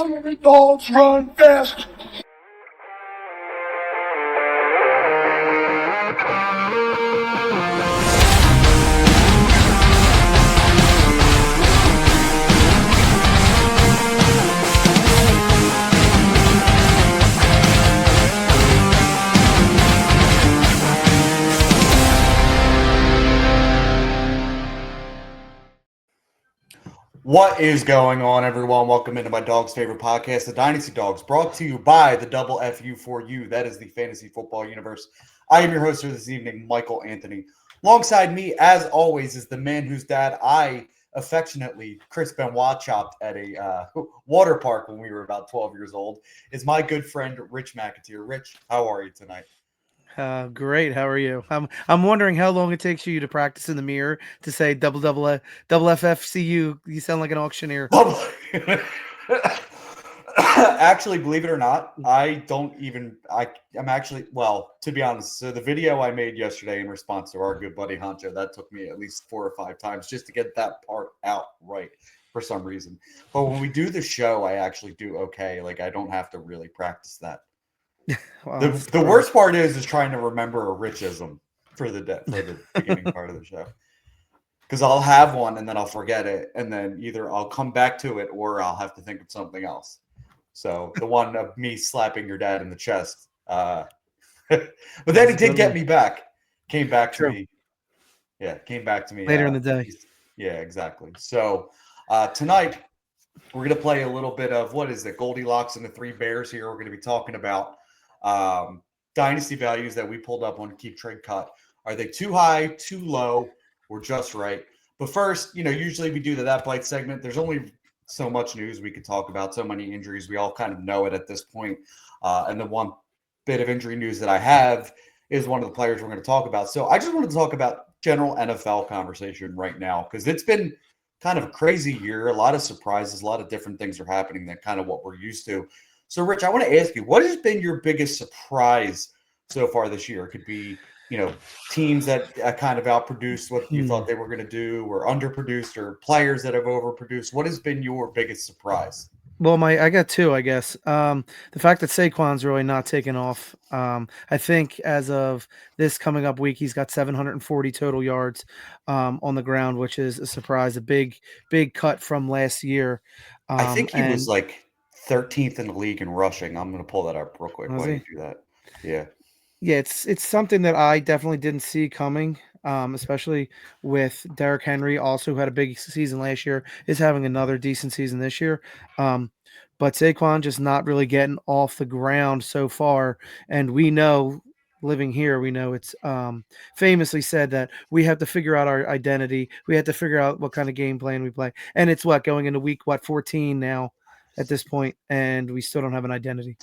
Hungry dogs run fast. What is going on, everyone? Welcome into my dog's favorite podcast, the Dynasty Dogs, brought to you by the Double FU for You. That is the fantasy football universe. I am your host for this evening, Michael Anthony. Alongside me, as always, is the man whose dad I affectionately, Chris Benoit, chopped at a water park when we were about 12 years old, is my good friend, Rich McAteer. Rich, how are you tonight? Great. How are you? I'm wondering how long it takes you to practice in the mirror to say double FFCU. You sound like an auctioneer. Actually, believe it or not, I'm actually, well, to be honest, so the video I made yesterday in response to our good buddy Honcho, that took me at least 4 or 5 times just to get that part out right for some reason. But when we do the show, I actually do okay. Like, I don't have to really practice that. Wow, The worst part is trying to remember a Richism for the beginning part of the show. Because I'll have one and then I'll forget it, and then either I'll come back to it or I'll have to think of something else. So the one of me slapping your dad in the chest. But then he did get me back. Came back to me. Yeah, came back to me. Later in the day. Yeah, exactly. So tonight we're going to play a little bit of, what is it, Goldilocks and the Three Bears here. We're going to be talking about dynasty values that we pulled up on Keep Trade Cut. Are they too high, too low, or just right? But first, usually we do That Bite segment. There's only so much news we could talk about, so many injuries. We all kind of know it at this point. And the one bit of injury news that I have is one of the players we're going to talk about. So I just wanted to talk about general NFL conversation right now, because it's been kind of a crazy year. A lot of surprises, a lot of different things are happening than kind of what we're used to. So, Rich, I want to ask you, what has been your biggest surprise so far this year? It could be, teams that kind of outproduced what you thought they were going to do, or underproduced, or players that have overproduced. What has been your biggest surprise? Well, I got two, I guess. The fact that Saquon's really not taken off. I think as of this coming up week, he's got 740 total yards on the ground, which is a surprise, a big cut from last year. I think he was like 13th in the league in rushing. I'm going to pull that up real quick while you do that. Yeah. Yeah, it's something that I definitely didn't see coming, especially with Derrick Henry, also who had a big season last year, is having another decent season this year. But Saquon just not really getting off the ground so far. And we know, living here, we know it's famously said that we have to figure out our identity. We have to figure out what kind of game plan we play. And it's going into week 14 now at this point, and we still don't have an identity.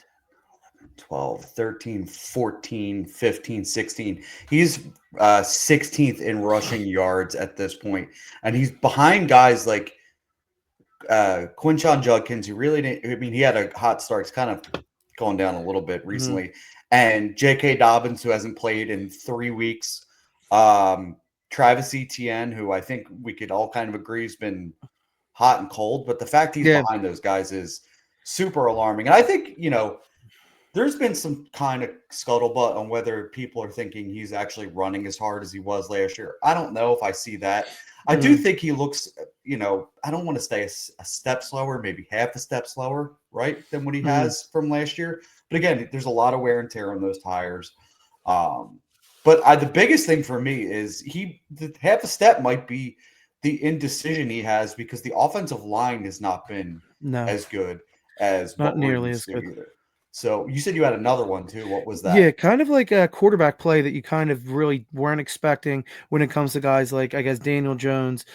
12, 13, 14, 15, 16. He's 16th in rushing yards at this point. And he's behind guys like Quinshon Judkins, who really didn't. I mean, he had a hot start. It's kind of going down a little bit recently. Mm-hmm. And J.K. Dobbins, who hasn't played in 3 weeks. Travis Etienne, who I think we could all kind of agree has been hot and cold. But the fact he's behind those guys is super alarming. And I think, there's been some kind of scuttlebutt on whether people are thinking he's actually running as hard as he was last year. I don't know if I see that. I do think he looks, I don't want to say a step slower, maybe half a step slower, right, than what he has from last year. But again, there's a lot of wear and tear on those tires. But the biggest thing for me is half a step might be the indecision he has, because the offensive line has not been as good as not nearly as good. Either. So you said you had another one too. What was that? Yeah, kind of like a quarterback play that you kind of really weren't expecting when it comes to guys like, I guess, Daniel Jones,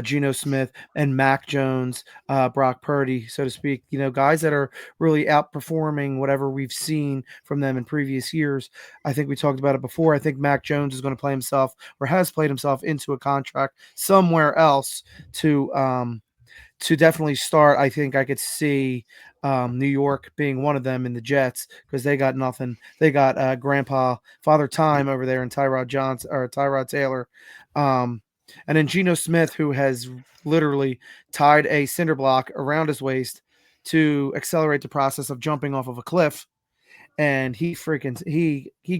Geno Smith, and Mac Jones, Brock Purdy, so to speak. Guys that are really outperforming whatever we've seen from them in previous years. I think we talked about it before. I think Mac Jones is going to play himself, or has played himself, into a contract somewhere else to definitely start. I think I could see New York being one of them in the Jets, because they got nothing. They got Father Time over there, and Tyrod Taylor. And then Geno Smith, who has literally tied a cinder block around his waist to accelerate the process of jumping off of a cliff. And he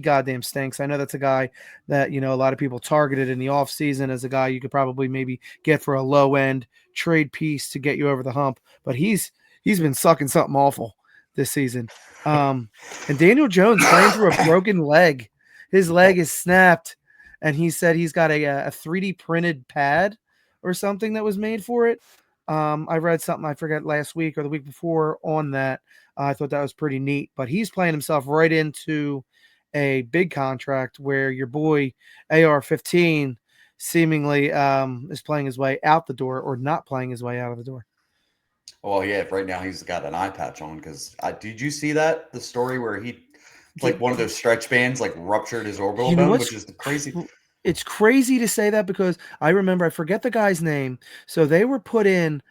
goddamn stinks. I know that's a guy that, a lot of people targeted in the offseason as a guy you could probably maybe get for a low end trade piece to get you over the hump, but he's been sucking something awful this season. And Daniel Jones playing through a broken leg. His leg is snapped, and he said he's got a 3D printed pad or something that was made for it. I read something, I forget, last week or the week before on that. I thought that was pretty neat, but he's playing himself right into a big contract where your boy AR-15 seemingly is playing his way out the door, or not playing his way out of the door. Well, yeah, right now he's got an eye patch on because did you see the story where he, like one of those stretch bands, like ruptured his orbital bone, which is crazy. It's crazy to say that because I remember, I forget the guy's name. So they were put in,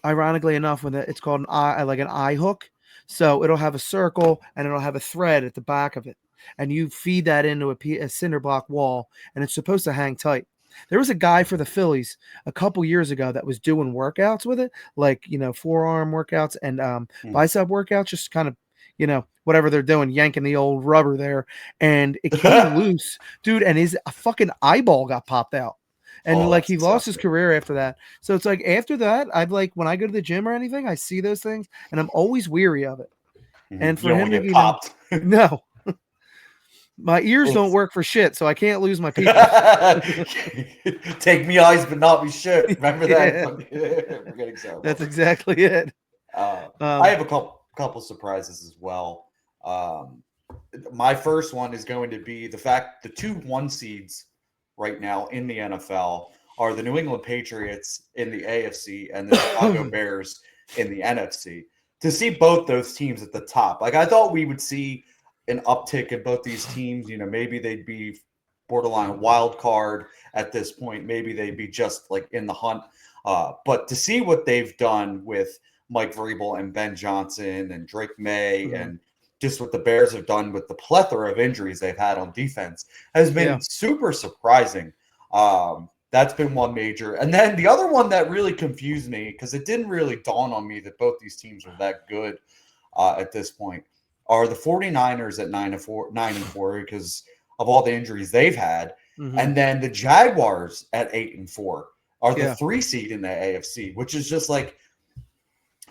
ironically enough, with it's called an eye hook. So it'll have a circle and it'll have a thread at the back of it, and you feed that into a cinder block wall, and it's supposed to hang tight. There was a guy for the Phillies a couple years ago that was doing workouts with it, like, forearm workouts and bicep workouts, just kind of, whatever they're doing, yanking the old rubber there, and it came loose, dude, and his fucking eyeball got popped out. And he lost his career after that. So it's like, after that, I'd when I go to the gym or anything, I see those things and I'm always weary of it. Mm-hmm. And for him to get popped. No. My ears don't work for shit, so I can't lose my people. Take me eyes, but not me shit. Remember that? We're getting so. That's exactly it. I have a couple surprises as well. My first one is going to be the fact the 2 1 seeds right now in the NFL are the New England Patriots in the AFC and the Chicago Bears in the NFC. To see both those teams at the top, I thought we would see an uptick in both these teams. Maybe they'd be borderline wild card at this point. Maybe they'd be just in the hunt. But to see what they've done with Mike Vrabel and Ben Johnson and Drake May and just what the Bears have done with the plethora of injuries they've had on defense has been super surprising. That's been one major. And then the other one that really confused me, because it didn't really dawn on me that both these teams were that good at this point, are the 49ers at 9-4 because of all the injuries they've had. Mm-hmm. And then the Jaguars at 8-4 are the 3 seed in the AFC, which is just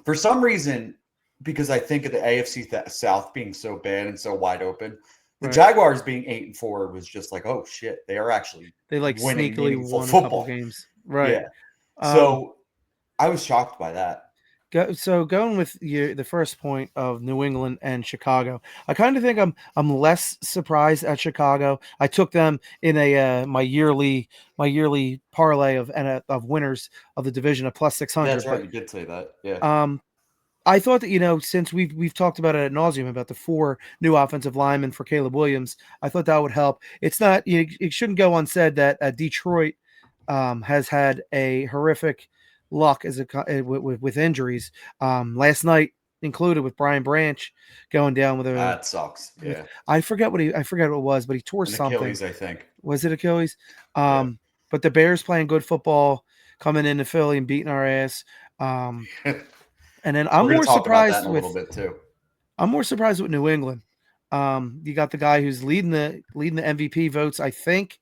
for some reason, because I think of the AFC South being so bad and so wide open, the Jaguars being 8-4 was just oh shit, they are actually winning sneakily won football. A couple games, right? Yeah. So I was shocked by that. So going with the first point of New England and Chicago, I kind of think I'm less surprised at Chicago. I took them in my yearly parlay of winners of the division of plus 600. That's right, you did say that. Yeah. I thought that since we've talked about it ad nauseum about the 4 new offensive linemen for Caleb Williams, I thought that would help. It's not it shouldn't go unsaid that Detroit has had a horrific luck with injuries. Last night included, with Brian Branch going down with that sucks. Yeah, I forget what it was, but he tore something. Achilles, I think. Was it Achilles? But the Bears playing good football, coming into Philly and beating our ass. And then I'm more surprised with a little bit too. I'm more surprised with New England. You got the guy who's leading the MVP votes, I think.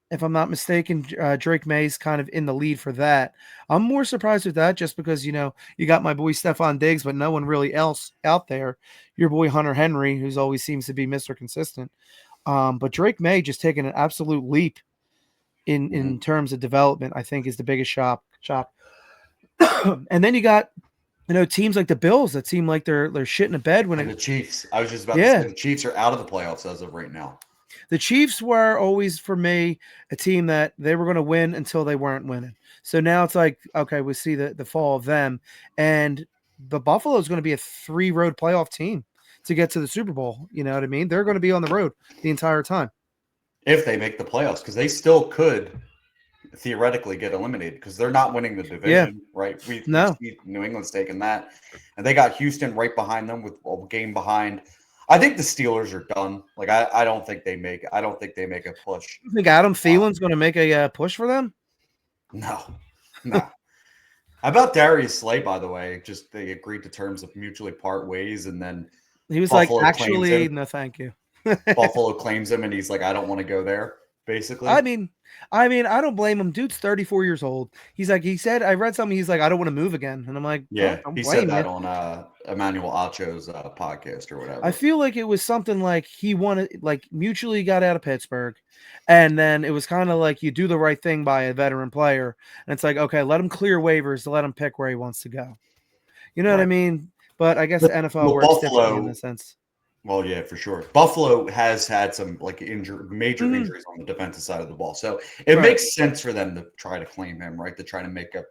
If I'm not mistaken, Drake May's kind of in the lead for that. I'm more surprised with that just because, you got my boy Stephon Diggs, but no one really else out there. Your boy Hunter Henry, who's always seems to be Mr. Consistent. But Drake May just taking an absolute leap in terms of development, I think is the biggest shock. And then you got, teams like the Bills that seem like they're shitting a bed when the Chiefs. I was just about to say the Chiefs are out of the playoffs as of right now. The Chiefs were always, for me, a team that they were going to win until they weren't winning. So now it's okay, we see the fall of them. And the Buffalo is going to be a 3-road playoff team to get to the Super Bowl. You know what I mean? They're going to be on the road the entire time. If they make the playoffs, because they still could theoretically get eliminated because they're not winning the division, right? We see New England's taking that. And they got Houston right behind them with a game behind. I think the Steelers are done. I don't think they make a push. You think Adam Thielen's going to make a push for them? No. How about Darius Slay, by the way? Just they agreed to terms of mutually part ways, and then He was like, Buffalo claims actually, him. no, thank you. Buffalo claims him, and he's like, I don't want to go there, basically. I mean, I don't blame him. Dude's 34 years old. He's like, he said, I read something. He's like, I don't want to move again. And I'm like, oh, Yeah, don't he said blame that you. on Emmanuel Acho's podcast or I whatever. feel like it was something like he wanted, like mutually got out of Pittsburgh. And then it was kind of like you do the right thing by a veteran player. And it's like, okay, let him clear waivers to let him pick where he wants to go. You know what I Right. mean? But I guess the NFL Well, works differently in Buffalo. this sense. Well, yeah, for sure. Buffalo has had some like major Mhm. injuries on the defensive side of the ball, so it Right. makes sense for them to try to claim him, right? To try to make up,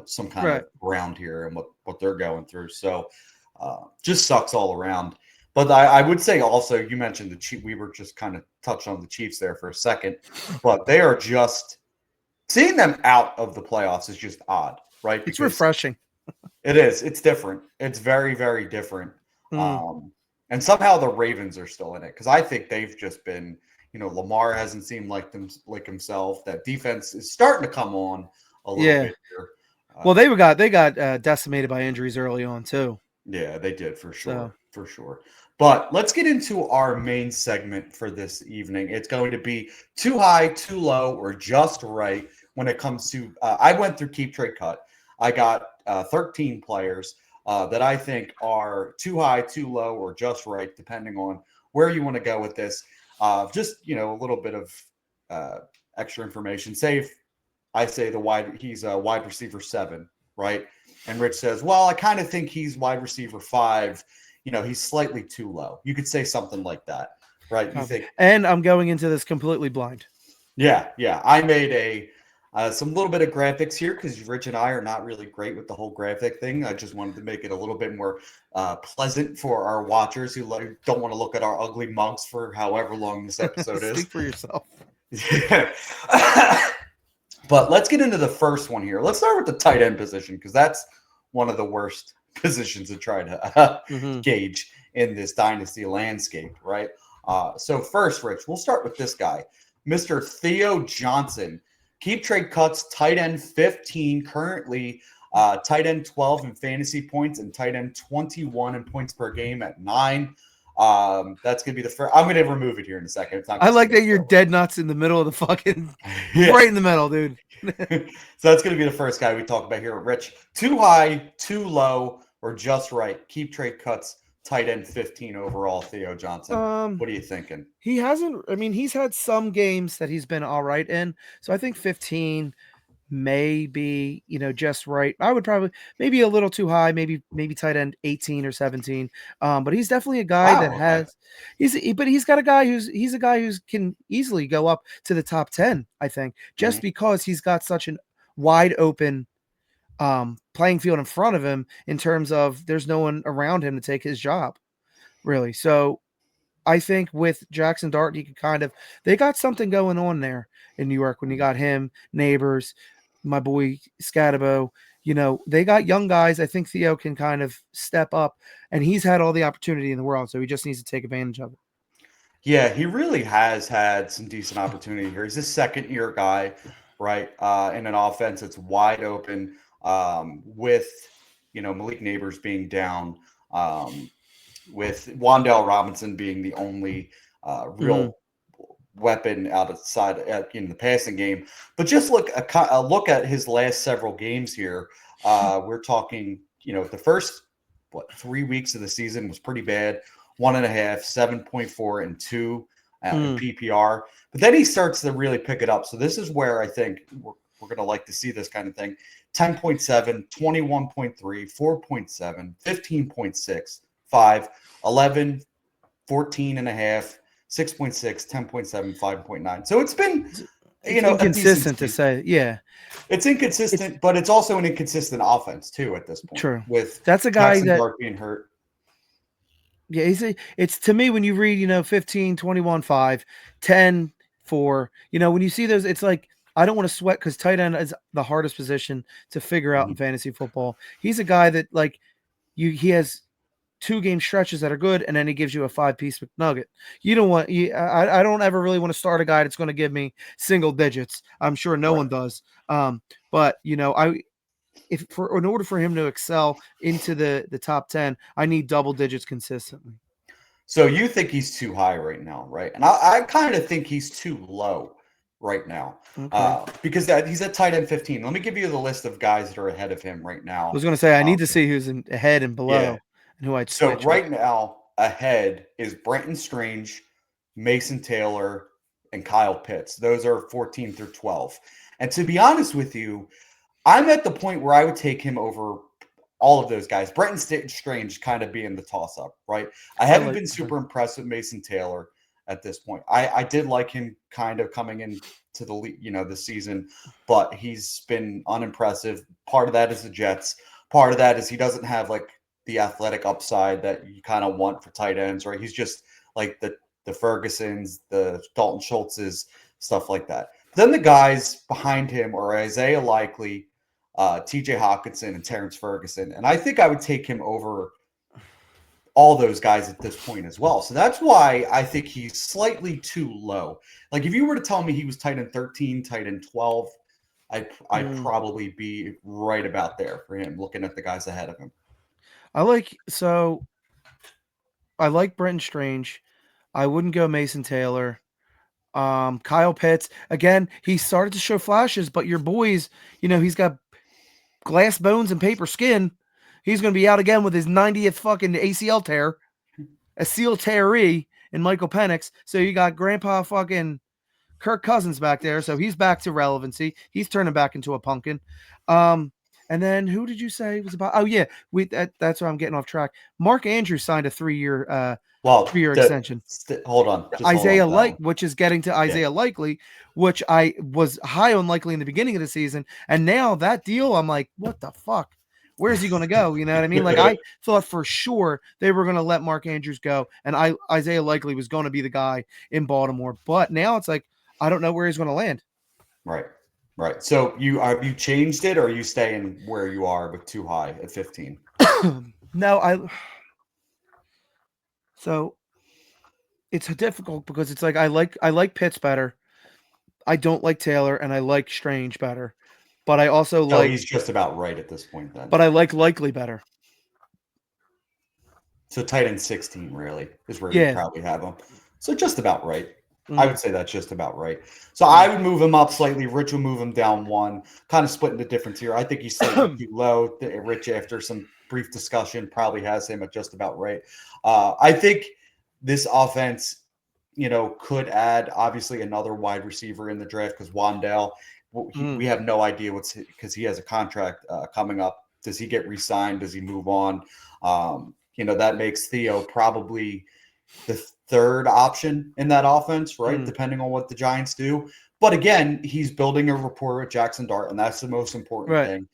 some kind Right. of ground here and what they're going through. So, just sucks all around. But I would say also, you mentioned the Chiefs. We were just kind of touched on the Chiefs there for a second, but they are just seeing them out of the playoffs is just odd, right? It's Because refreshing. it is. It's different. It's very, very different. Mm. And somehow the Ravens are still in it because I think they've just been, Lamar hasn't seemed like himself. That defense is starting to come on a little Yeah. bit here. Well, they got decimated by injuries early on too. Yeah, they did for So sure, for sure. But let's get into our main segment for this evening. It's going to be too high, too low, or just right when it comes to. I went through Keep Trade Cut. I got 13 players that I think are too high, too low, or just right, depending on where you want to go with this. Just a little bit of extra information. Say if I say he's a wide receiver 7, right? And Rich says, well, I kind of think he's wide receiver 5. He's slightly too low. You could say something like that, right? You think, and I'm going into this completely blind. yeah. I made some little bit of graphics here because Rich and I are not really great with the whole graphic thing. I just wanted to make it a little bit more pleasant for our watchers who don't want to look at our ugly mugs for however long this episode is. Speak for yourself. But let's get into the first one here. Let's start with the tight end position because that's one of the worst positions to try to gauge in this dynasty landscape, right? So first, Rich, we'll start with this guy, Mr. Theo Johnson. Keep Trade Cuts, tight end 15, currently tight end 12 in fantasy points and tight end 21 in points per game at 9. That's gonna be the first. I'm gonna remove it here in a second. It's not I like that you're dead nuts in the middle of the fucking right in the middle, dude. So that's gonna be the first guy we talk about here. Rich, too high, too low, or just right? Keep Trade Cuts, tight end 15 overall. Theo Johnson. What are you thinking? He hasn't. I mean, he's had some games that he's been all right in. So I think 15 may be, just right. I would probably maybe a little too high, maybe tight end 18 or 17. But he's definitely a guy that has he's got a guy he's a guy who can easily go up to the top 10, I think, just because he's got such an wide open playing field in front of him in terms of there's no one around him to take his job, really. So I think with Jackson Dart, he could they got something going on there in New York when you got him, Neighbors, my boy Scatabo. They got young guys. I think Theo can kind of step up, and he's had all the opportunity in the world, so he just needs to take advantage of it. Yeah, he really has had some decent opportunity here. He's a second-year guy, right? In an offense that's wide open, with Malik Neighbors being down, with Wan'Dale Robinson being the only real weapon outside in the passing game. But just look at his last several games here. We're talking, the first 3 weeks of the season was pretty bad. 1.5, 7.4, and 2 in PPR. But then he starts to really pick it up. So this is where I think we're going to like to see this kind of thing. 10.7, 21.3, 4.7, 15.6, 5, 11, 14 and a half, 6.6, 10.7, 5.9. So it's been, inconsistent to say. Yeah. It's inconsistent, but it's also an inconsistent offense too at this point. True. With that's a guy Jackson that Dart being hurt. Yeah, it's to me when you read, 15, 21, 5, 10, 4, when you see those, it's like, I don't want to sweat because tight end is the hardest position to figure out in fantasy football. He's a guy that he has 2-game stretches that are good, and then he gives you a 5-piece McNugget. You don't want I don't ever really want to start a guy that's going to give me single digits. I'm sure no one does. But in order for him to excel into the top 10, I need double digits consistently. So you think he's too high right now, right? And I kind of think he's too low right now Okay. because he's at tight end 15. Let me give you the list of guys that are ahead of him right I now. was going to say I need to see who's ahead and Yeah. below and who I'd So switch right with. now ahead is Brenton Strange, Mason Taylor, and Kyle Pitts. Those are 14 through 12. And to be honest with you, I'm at the point where I would take him over all of those guys. Brenton Strange kind of being the toss up, right? I haven't been super impressed with Mason Taylor at this point. I did like him kind of coming into the league, this season, but he's been unimpressive. Part of that is the Jets. Part of that is he doesn't have like the athletic upside that you kind of want for tight ends, right? He's just like the Fergusons, the Dalton Schultzes, stuff like that. Then the guys behind him are Isaiah Likely, TJ Hawkinson, and Terrence Ferguson. And I think I would take him over all those guys at this point as well. So that's why I think he's slightly too low. Like if you were to tell me he was tight end 13, tight end 12, I'd probably be right about there for him, looking at the guys ahead of him. I like Brenton Strange. I wouldn't go Mason Taylor. Kyle Pitts, again, he started to show flashes, but your boys, he's got glass bones and paper skin. He's going to be out again with his 90th fucking ACL tear, a seal tearee in Michael Penix. So you got Grandpa fucking Kirk Cousins back there. So he's back to relevancy. He's turning back into a pumpkin. And then who did you say was about? Oh yeah, that's why I'm getting off track. Mark Andrews signed a 3-year extension. Hold on, which is getting to Isaiah Likely, which I was high on Likely in the beginning of the season, and now that deal, I'm like, what the fuck? Where's he going to go? You know what I mean? Like I thought for sure they were going to let Mark Andrews go, and Isaiah Likely was going to be the guy in Baltimore, but now it's like I don't know where he's going to land. Right. So have you changed it, or are you staying where you are with too high at 15? No, So it's difficult because it's like I like Pitts better. I don't like Taylor, and I like Strange better. But I also he's just about right at this point then. But I like Likely better. So tight end 16 really is where you probably have him. So just about right. I would say that's just about right. So I would move him up slightly. Rich will move him down one, kind of splitting the difference here. I think he's slightly too low. Rich, after some brief discussion, probably has him at just about right. I think this offense, could add obviously another wide receiver in the draft because Wandale, we have no idea because he has a contract coming up. Does he get re-signed? Does he move on? That makes Theo probably the third option in that offense, right? Depending on what the Giants do. But again, he's building a rapport with Jackson Dart, and that's the most important thing.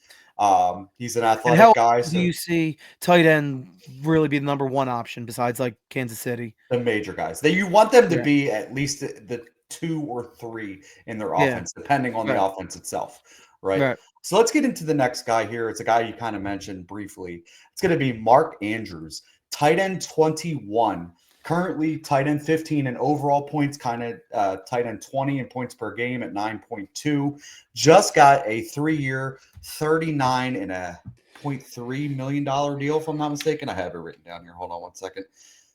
He's an athletic guy. Do you see tight end really be the number one option besides like Kansas City? The major guys. You want them to be at least the 2 or 3 in their offense, depending on the offense itself, right? So let's get into the next guy here. It's a guy you kind of mentioned briefly. It's going to be Mark Andrews, tight end 21. Currently tight end 15 in overall points, kind of tight end 20 in points per game at 9.2. Just got a 3-year, $39.3 million deal, if I'm not mistaken. I have it written down here. Hold on one second.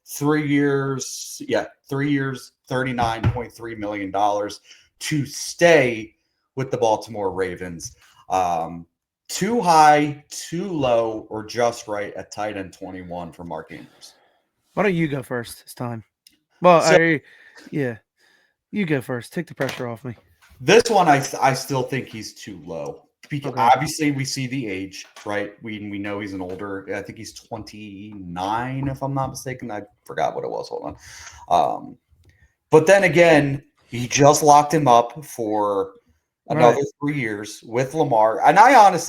3 years, $39.3 million to stay with the Baltimore Ravens. Too high, too low, or just right at tight end 21 for Mark Andrews. Why don't you go first this time? Well, you go first. Take the pressure off me. This one, I still think he's too low. Because obviously, we see the age, right? We know he's an older. I think he's 29, if I'm not mistaken. I forgot what it was. Hold on. But then again, he just locked him up for another 3 years with Lamar. And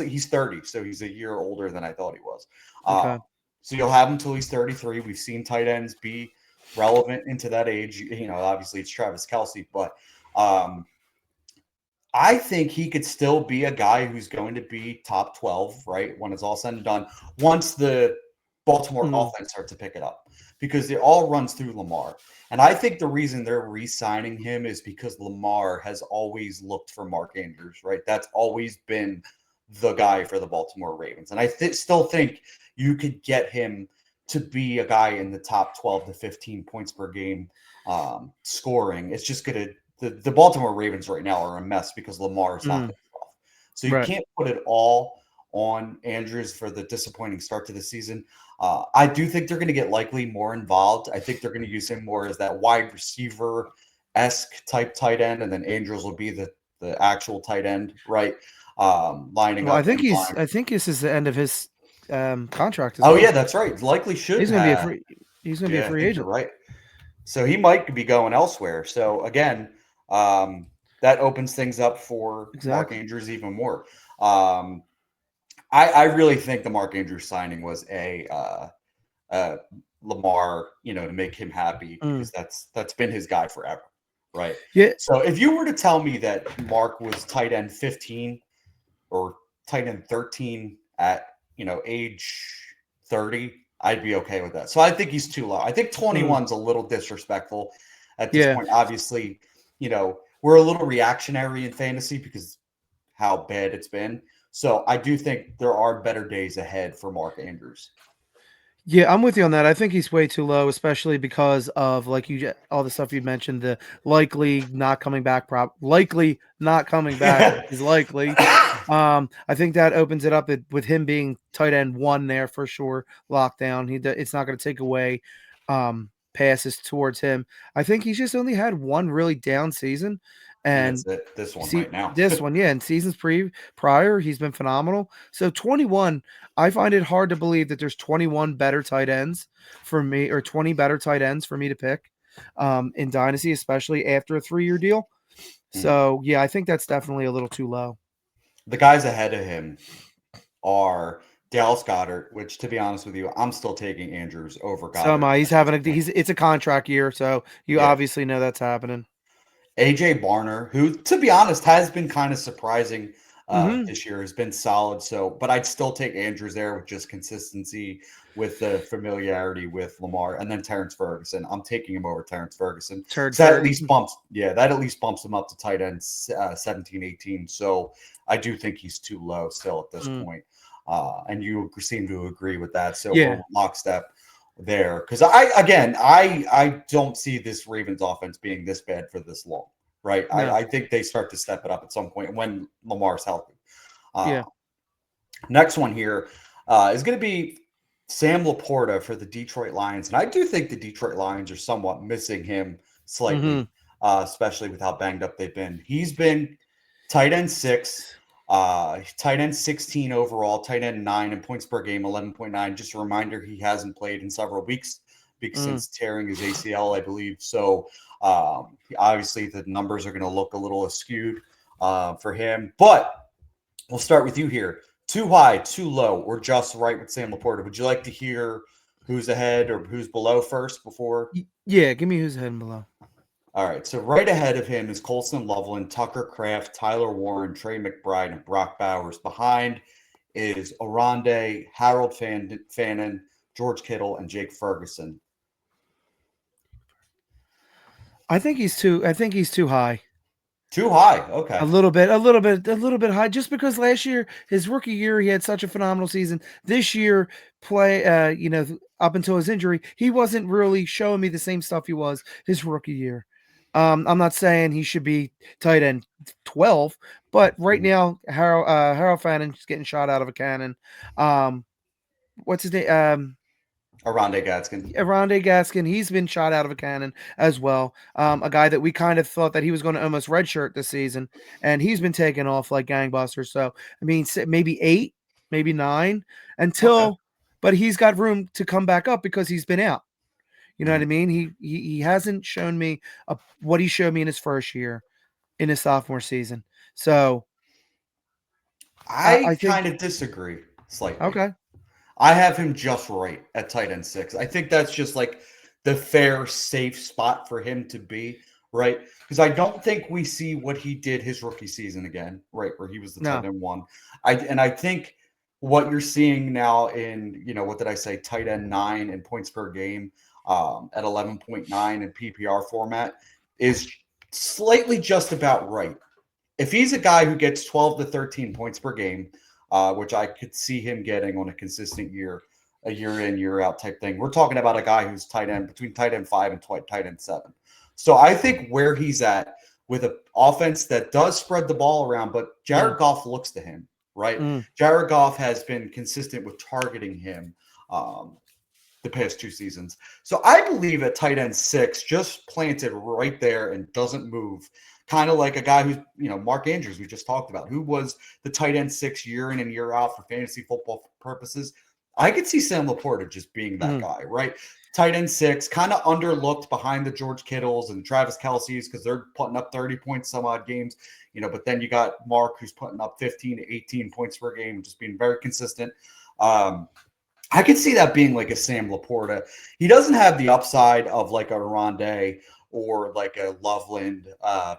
he's 30, so he's a year older than I thought he was. So you'll have him until he's 33. We've seen tight ends be relevant into that age. Obviously it's Travis Kelce, but I think he could still be a guy who's going to be top 12, right? When it's all said and done, once the Baltimore offense starts to pick it up, because it all runs through Lamar. And I think the reason they're re-signing him is because Lamar has always looked for Mark Andrews, right? That's always been the guy for the Baltimore Ravens. And I still think you could get him to be a guy in the top 12 to 15 points per game scoring. It's just going to – the Baltimore Ravens right now are a mess because Lamar is not Mm. their stuff. So you Right. can't put it all on Andrews for the disappointing start to the season. I do think they're going to get likely more involved. I think they're going to use him more as that wide receiver-esque type tight end, and then Andrews will be the actual tight end, right? Lining Well, up. I think this is the end of his contract as Oh well. yeah, that's right. Likely should He's going to be a have. free. He's going to be Yeah, a I free think you're agent. right. So he might be going elsewhere. So again, that opens things up for Mark Exactly. Andrews even more. I really think the Mark Andrews signing was a Lamar, to make him happy because that's been his guy forever, right? Yeah. So if you were to tell me that Mark was tight end 15 or tight end 13 at age 30, I'd be okay with that. So I think he's too low. I think 21's a little disrespectful at this point. Obviously, we're a little reactionary in fantasy because how bad it's been. So I do think there are better days ahead for Mark Andrews. Yeah, I'm with you on that. I think he's way too low, especially because of all the stuff you mentioned. The likely not coming back. Likely not coming back is likely. I think that opens it up with him being tight end 1 there for sure. Lockdown. It's not going to take away passes towards him. I think he's just only had one really down season, and that's it. This one see right now. this one, yeah. And seasons prior, he's been phenomenal. So 21, I find it hard to believe that there's 21 better tight ends for me, or 20 better tight ends for me to pick in Dynasty, especially after a 3-year deal. So yeah, I think that's definitely a little too low. The guys ahead of him are Dallas Goedert, which, to be honest with you, I'm still taking Andrews over Goddard. So am I. It's a contract year, so you obviously know that's happening. AJ Barner, who, to be honest, has been kind of surprising this year, has been solid. So, but I'd still take Andrews there with just consistency, with the familiarity with Lamar, and then Terrence Ferguson. I'm taking him over Terrence Ferguson. So that at least bumps him up to tight end 17, 18. So I do think he's too low still at this point. And you seem to agree with that. So we're lockstep there, because I don't see this Ravens offense being this bad for this long, right? No. I think they start to step it up at some point when Lamar's healthy. Next one here is going to be Sam Laporta for the Detroit Lions, and I do think the Detroit Lions are somewhat missing him slightly, especially with how banged up they've been. He's been tight end 6. Tight end 16 overall, tight end 9 in points per game, 11.9. Just a reminder, he hasn't played in several weeks since tearing his ACL, I believe. So obviously the numbers are going to look a little askewed for him. But we'll start with you here. Too high, too low, or just right with Sam Laporta? Would you like to hear who's ahead or who's below first before? Yeah, give me who's ahead and below. All right, so right ahead of him is Colson Loveland, Tucker Kraft, Tyler Warren, Trey McBride, and Brock Bowers. Behind is Aronde, Harold Fannin, George Kittle, and Jake Ferguson. I think he's too high. Too high, okay. A little bit high. Just because last year, his rookie year, he had such a phenomenal season. This year, up until his injury, he wasn't really showing me the same stuff he was his rookie year. I'm not saying he should be tight end 12, but right now, Harold Fannon's getting shot out of a cannon. What's his name? Aronde Gaskin, he's been shot out of a cannon as well. A guy that we kind of thought that he was going to almost redshirt this season, and he's been taking off like gangbusters. So, I mean, maybe 8, maybe 9 but he's got room to come back up because he's been out. You know what I mean? He hasn't shown me what he showed me in his first year, in his sophomore season. So, I kind of disagree slightly. Okay. I have him just right at tight end 6. I think that's just like the fair, safe spot for him to be, right? Because I don't think we see what he did his rookie season again, right? Where he was the tight end 1. I think what you're seeing now in, what did I say? Tight end 9 in points per game at 11.9 in PPR format is slightly just about right. If he's a guy who gets 12 to 13 points per game, which I could see him getting on a consistent a year in, year out type thing. We're talking about a guy who's tight end between tight end 5 and tight end 7. So I think where he's at with an offense that does spread the ball around, but Jared Goff looks to him, right? Jared Goff has been consistent with targeting him the past 2 seasons. So I believe at tight end 6, just planted right there and doesn't move, kind of like a guy who's, Mark Andrews, we just talked about, who was the tight end 6 year in and year out for fantasy football purposes. I could see Sam Laporta just being that guy, right? Tight end 6, kind of underlooked behind the George Kittles and Travis Kelce's because they're putting up 30 points some odd games, but then you got Mark who's putting up 15 to 18 points per game, just being very consistent. I could see that being like a Sam Laporta. He doesn't have the upside of like a Rondé or like a Loveland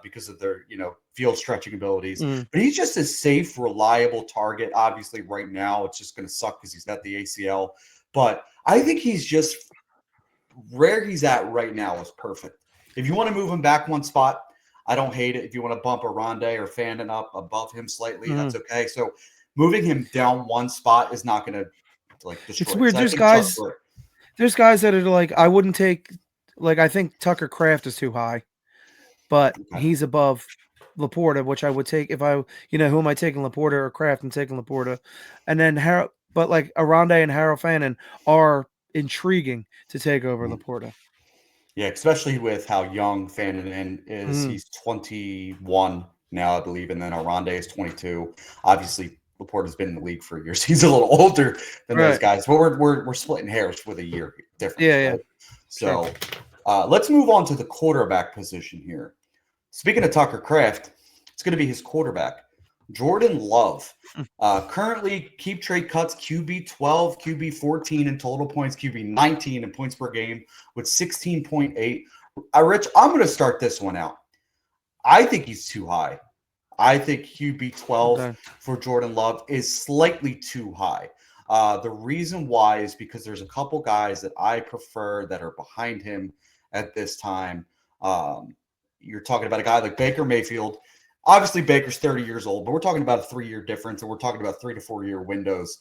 because of their, field stretching abilities. But he's just a safe, reliable target. Obviously, right now, it's just going to suck because he's got the ACL. But I think he's just where he's at right now is perfect. If you want to move him back one spot, I don't hate it. If you want to bump a Rondé or Fandon up above him slightly, that's okay. So moving him down one spot is not going to destroy. It's weird. There's guys that are like, I wouldn't take, like, I think Tucker Kraft is too high, but he's above Laporta, which I would take if I, who am I taking, Laporta or Kraft? I'm taking Laporta. And then but like Rondé and Harold Fannin are intriguing to take over Laporta. Yeah, especially with how young Fannin is. He's 21 now, I believe, and then Rondé is 22. Obviously, Laporta's been in the league for years. He's a little older than those guys, but we're splitting hairs with a year difference. Yeah, right? So let's move on to the quarterback position here. Speaking of Tucker Kraft, it's going to be his quarterback, Jordan Love. Currently, keep trade cuts QB 12, QB 14 in total points, QB 19 in points per game with 16.8. Rich, I'm going to start this one out. I think he's too high. I think QB 12 for Jordan Love is slightly too high. The reason why is because there's a couple guys that I prefer that are behind him at this time. You're talking about a guy like Baker Mayfield. Obviously, Baker's 30 years old, but we're talking about a 3-year difference, and we're talking about 3 to 4 year windows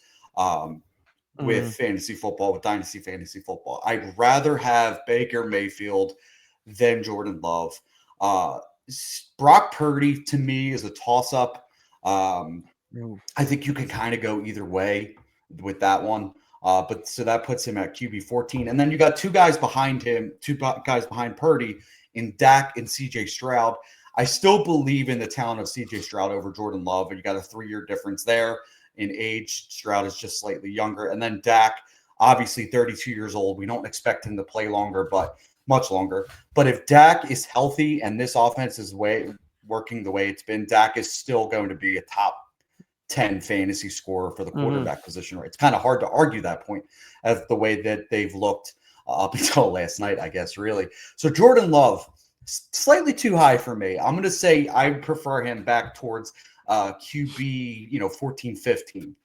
with fantasy football, with Dynasty fantasy football. I'd rather have Baker Mayfield than Jordan Love. Brock Purdy, to me, is a toss-up. I think you can kind of go either way with that one. But so that puts him at QB 14. And then you got 2 guys behind him, 2 guys behind Purdy in Dak and CJ Stroud. I still believe in the talent of CJ Stroud over Jordan Love. And you got a 3-year difference there in age. Stroud is just slightly younger. And then Dak, obviously 32 years old. We don't expect him to play much longer. But if Dak is healthy and this offense is working the way it's been, Dak is still going to be a top 10 fantasy scorer for the quarterback position. Right? It's kind of hard to argue that point as the way that they've looked up until last night, I guess, really. So Jordan Love, slightly too high for me. I'm going to say I prefer him back towards QB, 14, 15,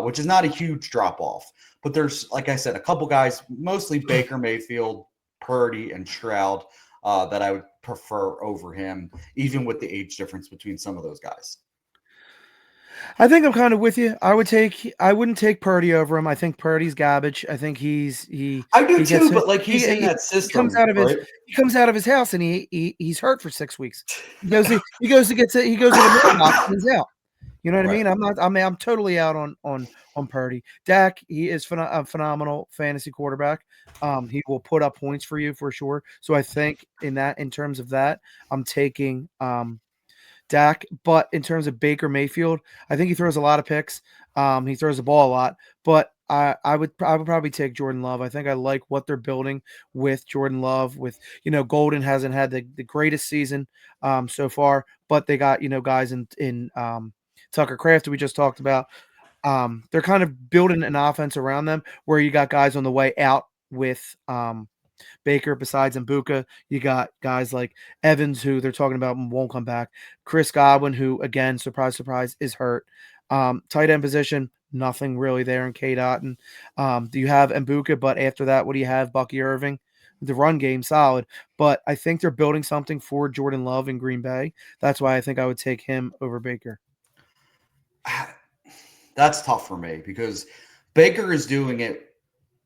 which is not a huge drop off. But there's, like I said, a couple guys, mostly Baker Mayfield, Purdy, and Stroud, that I would prefer over him, even with the age difference between some of those guys. I think I'm kind of with you. I wouldn't take Purdy over him. I think Purdy's garbage. I think I do too, but like he's in that system. He comes out of his house and he's hurt for 6 weeks. He goes to the mailbox and he's out. You know what I mean? I'm totally out on Purdy. Dak, he is a phenomenal fantasy quarterback. He will put up points for you for sure. So I think in terms of that, I'm taking Dak. But in terms of Baker Mayfield, I think he throws a lot of picks. He throws the ball a lot, but I would probably take Jordan Love. I think I like what they're building with Jordan Love. With Golden hasn't had the greatest season so far, but they got guys in Tucker Kraft that we just talked about. They're kind of building an offense around them where you got guys on the way out with Baker. Besides Mbuka, you got guys like Evans, who they're talking about won't come back. Chris Godwin, who, again, surprise, surprise, is hurt. Tight end position, nothing really there in K-Dot. And do you have Mbuka? But after that, what do you have? Bucky Irving. The run game, solid. But I think they're building something for Jordan Love in Green Bay. That's why I think I would take him over Baker. That's tough for me because Baker is doing it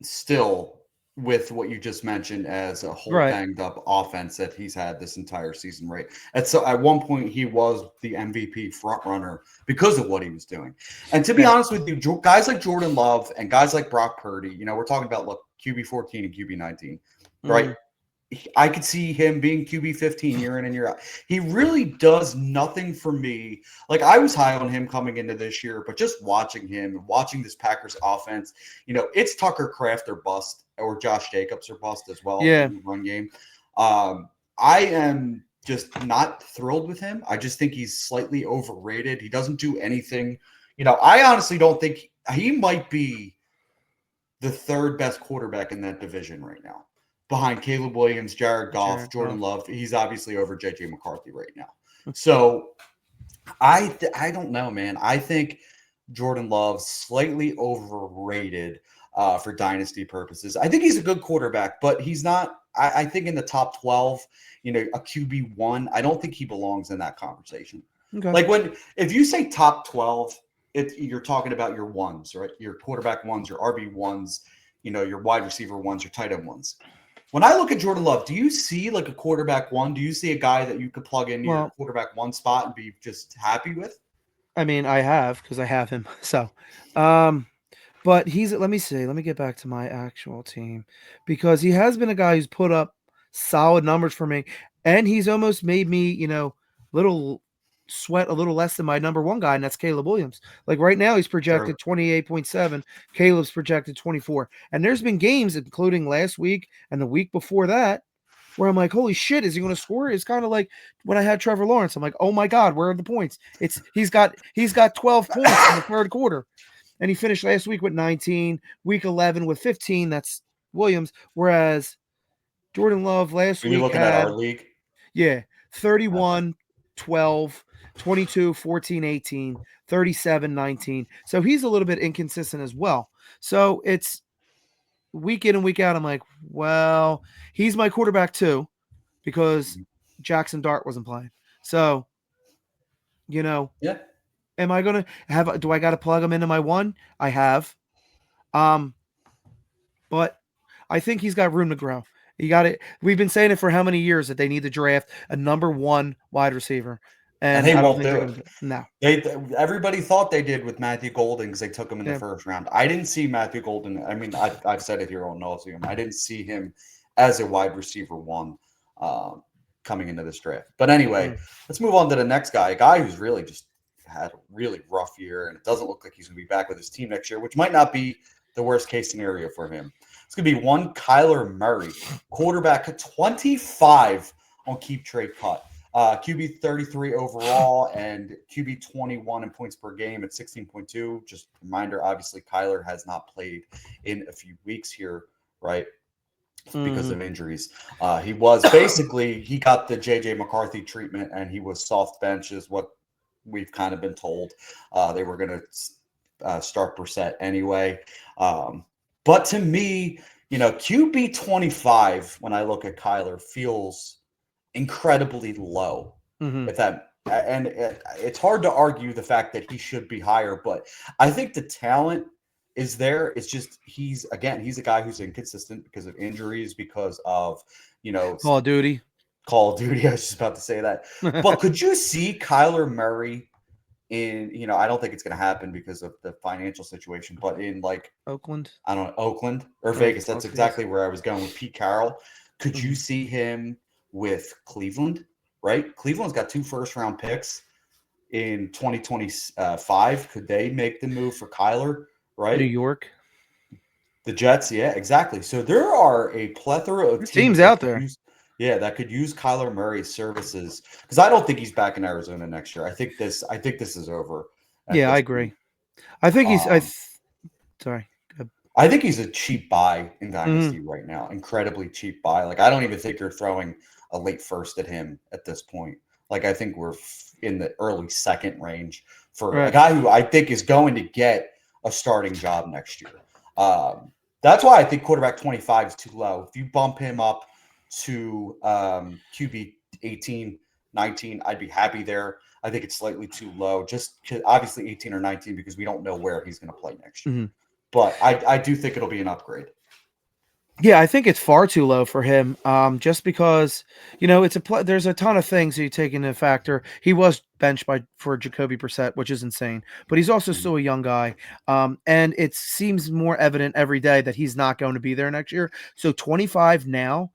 still with what you just mentioned as a whole Right. banged up offense that he's had this entire season, right? And so at one point he was the MVP front runner because of what he was doing. And to be Yeah. honest with you, guys like Jordan Love and guys like Brock Purdy, we're talking about look QB 14 and QB 19, right? I could see him being QB 15 year in and year out. He really does nothing for me. Like I was high on him coming into this year, but just watching him, watching this Packers offense, it's Tucker Kraft or bust, or Josh Jacobs or bust as well Yeah. in the run game. I am just not thrilled with him. I just think he's slightly overrated. He doesn't do anything. I honestly don't think he might be the third best quarterback in that division right now, behind Caleb Williams, Jared Goff, Jordan Love. He's obviously over J.J. McCarthy right now. So I don't know, man. I think Jordan Love slightly overrated for dynasty purposes. I think he's a good quarterback, but he's not. I think in the top 12, a QB1, I don't think he belongs in that conversation. Okay. Like if you say top 12, you're talking about your ones, right? Your quarterback ones, your RB ones, your wide receiver ones, your tight end ones. When I look at Jordan Love, do you see like a quarterback one? Do you see a guy that you could plug into your quarterback one spot and be just happy with? I mean, I have because I have him. So, but let me see. Let me get back to my actual team because he has been a guy who's put up solid numbers for me, and he's almost made me, little sweat a little less than my number one guy, and that's Caleb Williams. Like right now, he's projected 28.7. Caleb's projected 24. And there's been games, including last week and the week before that, where I'm like, holy shit, is he going to score? It's kind of like when I had Trevor Lawrence. I'm like, oh my God, where are the points? He's got 12 points in the third quarter. And he finished last week with 19, week 11 with 15. That's Williams. Whereas Jordan Love last week looking had, at our league? Yeah, 31, 12, 22, 14, 18, 37, 19. So he's a little bit inconsistent as well. So it's week in and week out. I'm like, well, he's my quarterback too because Jackson Dart wasn't playing. So, Yeah. Am I going to do I got to plug him into my one? I have. But I think he's got room to grow. You got it. We've been saying it for how many years that they need to draft a number one wide receiver, And they I don't won't think do they're it. going to do it. No. Everybody thought they did with Matthew Golden because they took him in the first round. I didn't see Matthew Golden. I mean, I've said it here on nauseam. I didn't see him as a wide receiver one coming into this draft. But anyway, let's move on to the next guy, a guy who's really just had a really rough year, and it doesn't look like he's going to be back with his team next year, which might not be the worst case scenario for him. It's going to be one Kyler Murray, quarterback 25 on Keep Trade Cut. QB 33 overall and QB 21 in points per game at 16.2. Just a reminder, obviously, Kyler has not played in a few weeks here, right? Because of injuries. He got the J.J. McCarthy treatment, and he was soft bench is what we've kind of been told. They were going to start Brissett anyway. But to me, QB 25, when I look at Kyler, feels incredibly low. It's hard to argue the fact that he should be higher, but I think the talent is there. It's just he's a guy who's inconsistent because of injuries, because of Call of Duty. I was just about to say that. But could you see Kyler Murray in, I don't think it's going to happen because of the financial situation, but in like Oakland, I don't know, Oakland or Vegas. That's exactly where I was going with Pete Carroll. Could you see him with Cleveland, right? Cleveland's got 2 first-round picks in 2025. Could they make the move for Kyler, right? New York. The Jets, yeah, exactly. So there are a plethora of teams out there. That could use Kyler Murray's services, because I don't think he's back in Arizona next year. I think this is over. Yeah, I agree. I think he's sorry. I think he's a cheap buy in Dynasty right now. Incredibly cheap buy. Like, I don't even think you're throwing a late first at him at this point. Like, I think we're in the early second range for a guy who I think is going to get a starting job next year. That's why I think quarterback 25 is too low. If you bump him up to QB 18, 19, I'd be happy there. I think it's slightly too low, just obviously 18 or 19 because we don't know where he's going to play next year. Mm-hmm. But I do think it'll be an upgrade. Yeah, I think it's far too low for him. Just because it's there's a ton of things that you take into factor. He was benched for Jacoby Brissett, which is insane, but he's also still a young guy. And it seems more evident every day that he's not going to be there next year. So 25 now,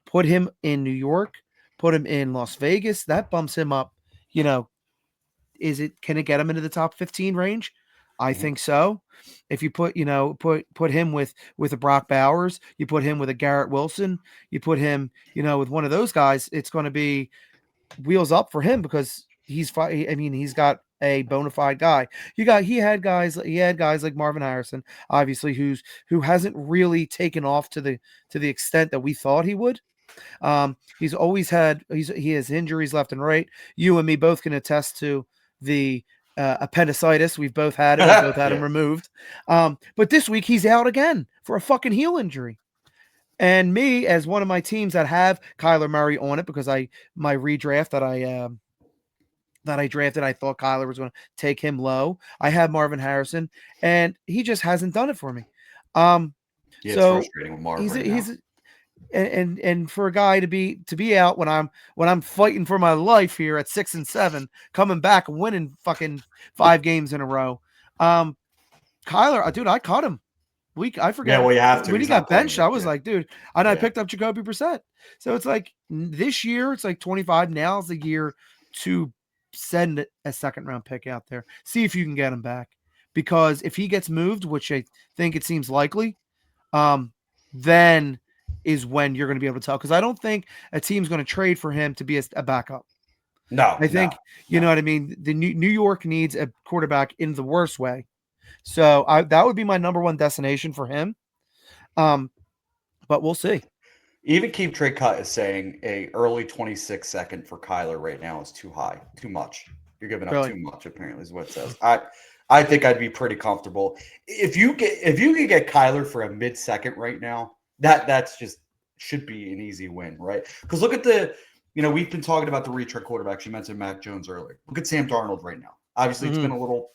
put him in New York, put him in Las Vegas. That bumps him up. Can it get him into the top 15 range? I think so. If you put him with a Brock Bowers, you put him with a Garrett Wilson, you put him, with one of those guys, it's going to be wheels up for him because he's got a bona fide guy. He had guys like Marvin Harrison, obviously, who hasn't really taken off to the extent that we thought he would. He has injuries left and right. You and me both can attest to the appendicitis. We've both had it. We both had him removed. But this week he's out again for a fucking heel injury. And me, as one of my teams that have Kyler Murray on it, because my redraft that I drafted, I thought Kyler was going to take him low. I have Marvin Harrison, and he just hasn't done it for me. It's frustrating with Marvin right now. And for a guy to be out when I'm fighting for my life here at 6-7, coming back and winning fucking 5 games in a row. Kyler, dude, I caught him. I forget. Yeah, well, you have to. When he got benched, I was like, dude, and I picked up Jacoby Brissett. So it's like this year, it's like 25. Now is the year to send a second round pick out there. See if you can get him back. Because if he gets moved, which I think it seems likely, then is when you're going to be able to tell. Because I don't think a team's going to trade for him to be a backup. No, I think you know what I mean. The New York needs a quarterback in the worst way. So that would be my number one destination for him. But we'll see. Even Keep Trade Cut is saying a early 26 second for Kyler right now is too high, too much. You're giving up too much, apparently, is what it says. I think I'd be pretty comfortable if you could get Kyler for a mid-second right now. That's just should be an easy win, right? Because look at we've been talking about the retread quarterbacks. You mentioned Mac Jones earlier. Look at Sam Darnold right now. Obviously, it's been a little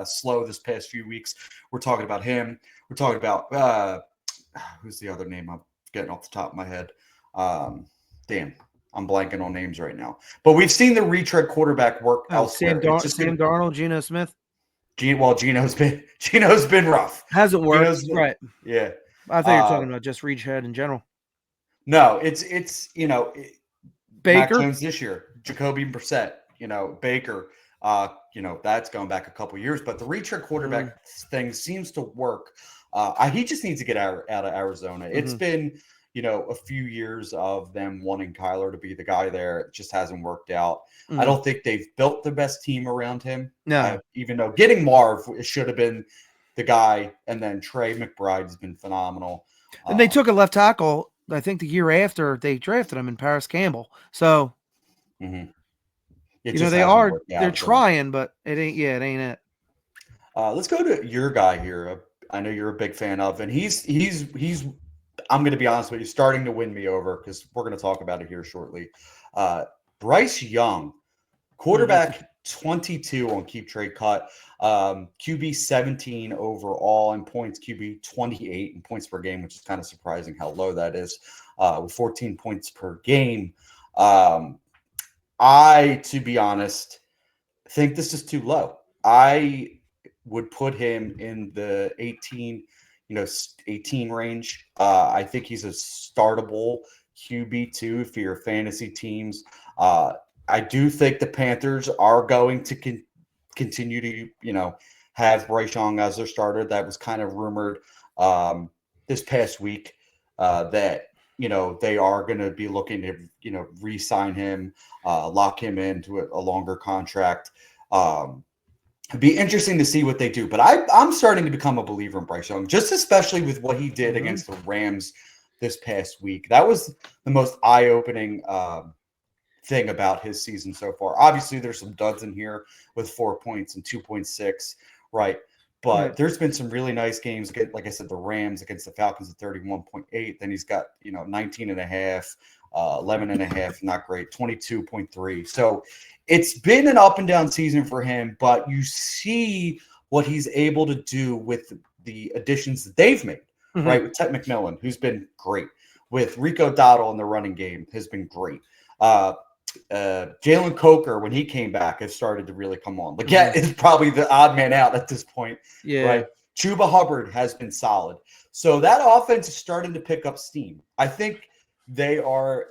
slow this past few weeks. We're talking about him. We're talking about who's the other name I'm getting off the top of my head. Damn, I'm blanking on names right now. But we've seen the retread quarterback work elsewhere. Sam Darnold, Geno Smith. Gino's been rough. Hasn't worked, right? Yeah. I thought you were talking about just retread in general. No, it's Baker Mac Jones this year, Jacoby Brissett, Baker. That's going back a couple years, but the retread quarterback thing seems to work. He just needs to get out of Arizona. It's been, a few years of them wanting Kyler to be the guy there. It just hasn't worked out. I don't think they've built the best team around him. No, even though getting Marv should have been the guy, and then Trey McBride has been phenomenal. And they took a left tackle, I think, the year after they drafted him in Paris Campbell. So, they're trying, but it ain't it. Let's go to your guy here. I know you're a big fan of, and he's I'm going to be honest with you, starting to win me over because we're going to talk about it here shortly. Bryce Young, quarterback 22 on Keep Trade Cut, QB 17 overall in points, QB 28 in points per game, which is kind of surprising how low that is, with 14 points per game. I, to be honest, think this is too low. I would put him in the 18 range. I think he's a startable QB2 for your fantasy teams. I do think the Panthers are going to continue to, have Bryce Young as their starter. That was kind of rumored this past week that, they are going to be looking to, re-sign him, lock him into a longer contract. It'd be interesting to see what they do. But I'm starting to become a believer in Bryce Young, just especially with what he did against the Rams this past week. That was the most eye-opening thing about his season so far. Obviously, there's some duds in here with 4 points and 2.6, right? But there's been some really nice games. Like I said, the Rams against the Falcons at 31.8. Then he's got, 19 and a half. 11.5, not great, 22.3. So it's been an up and down season for him, but you see what he's able to do with the additions that they've made, right? With Ted McMillan, who's been great. With Rico Dowdle in the running game, has been great. Jalen Coker, when he came back, has started to really come on. Leggett is probably the odd man out at this point, right? Chuba Hubbard has been solid. So that offense is starting to pick up steam. I think they are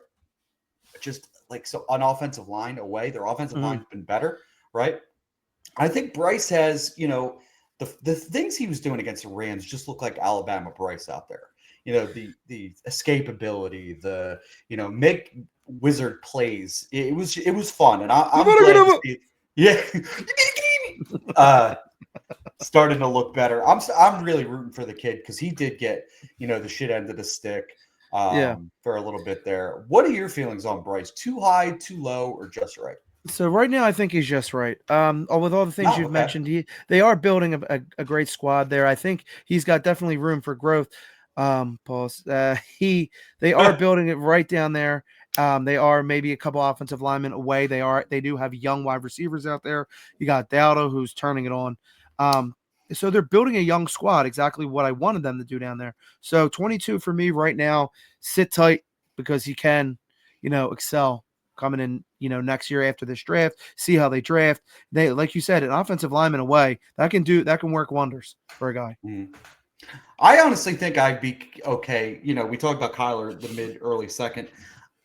just like so an offensive line away. Their offensive line has been better, right? I think Bryce has, the things he was doing against the Rams just look like Alabama Bryce out there. The escapability, make wizard plays. It was fun, and I'm glad to see. Yeah, starting to look better. I'm really rooting for the kid because he did get the shit end of the stick for a little bit there. What are your feelings on Bryce? Too high, too low, or just right? So right now, I think he's just right. With all the things you've mentioned, they are building a great squad there. I think he's got definitely room for growth. They are building it right down there. They are maybe a couple offensive linemen away. They do have young wide receivers out there. You got Dowdle who's turning it on. So they're building a young squad, exactly what I wanted them to do down there. So 22 for me right now. Sit tight because he can, excel coming in, next year after this draft. See how they draft. They, like you said, an offensive lineman away that can work wonders for a guy. I honestly think I'd be okay. We talked about Kyler the mid early second.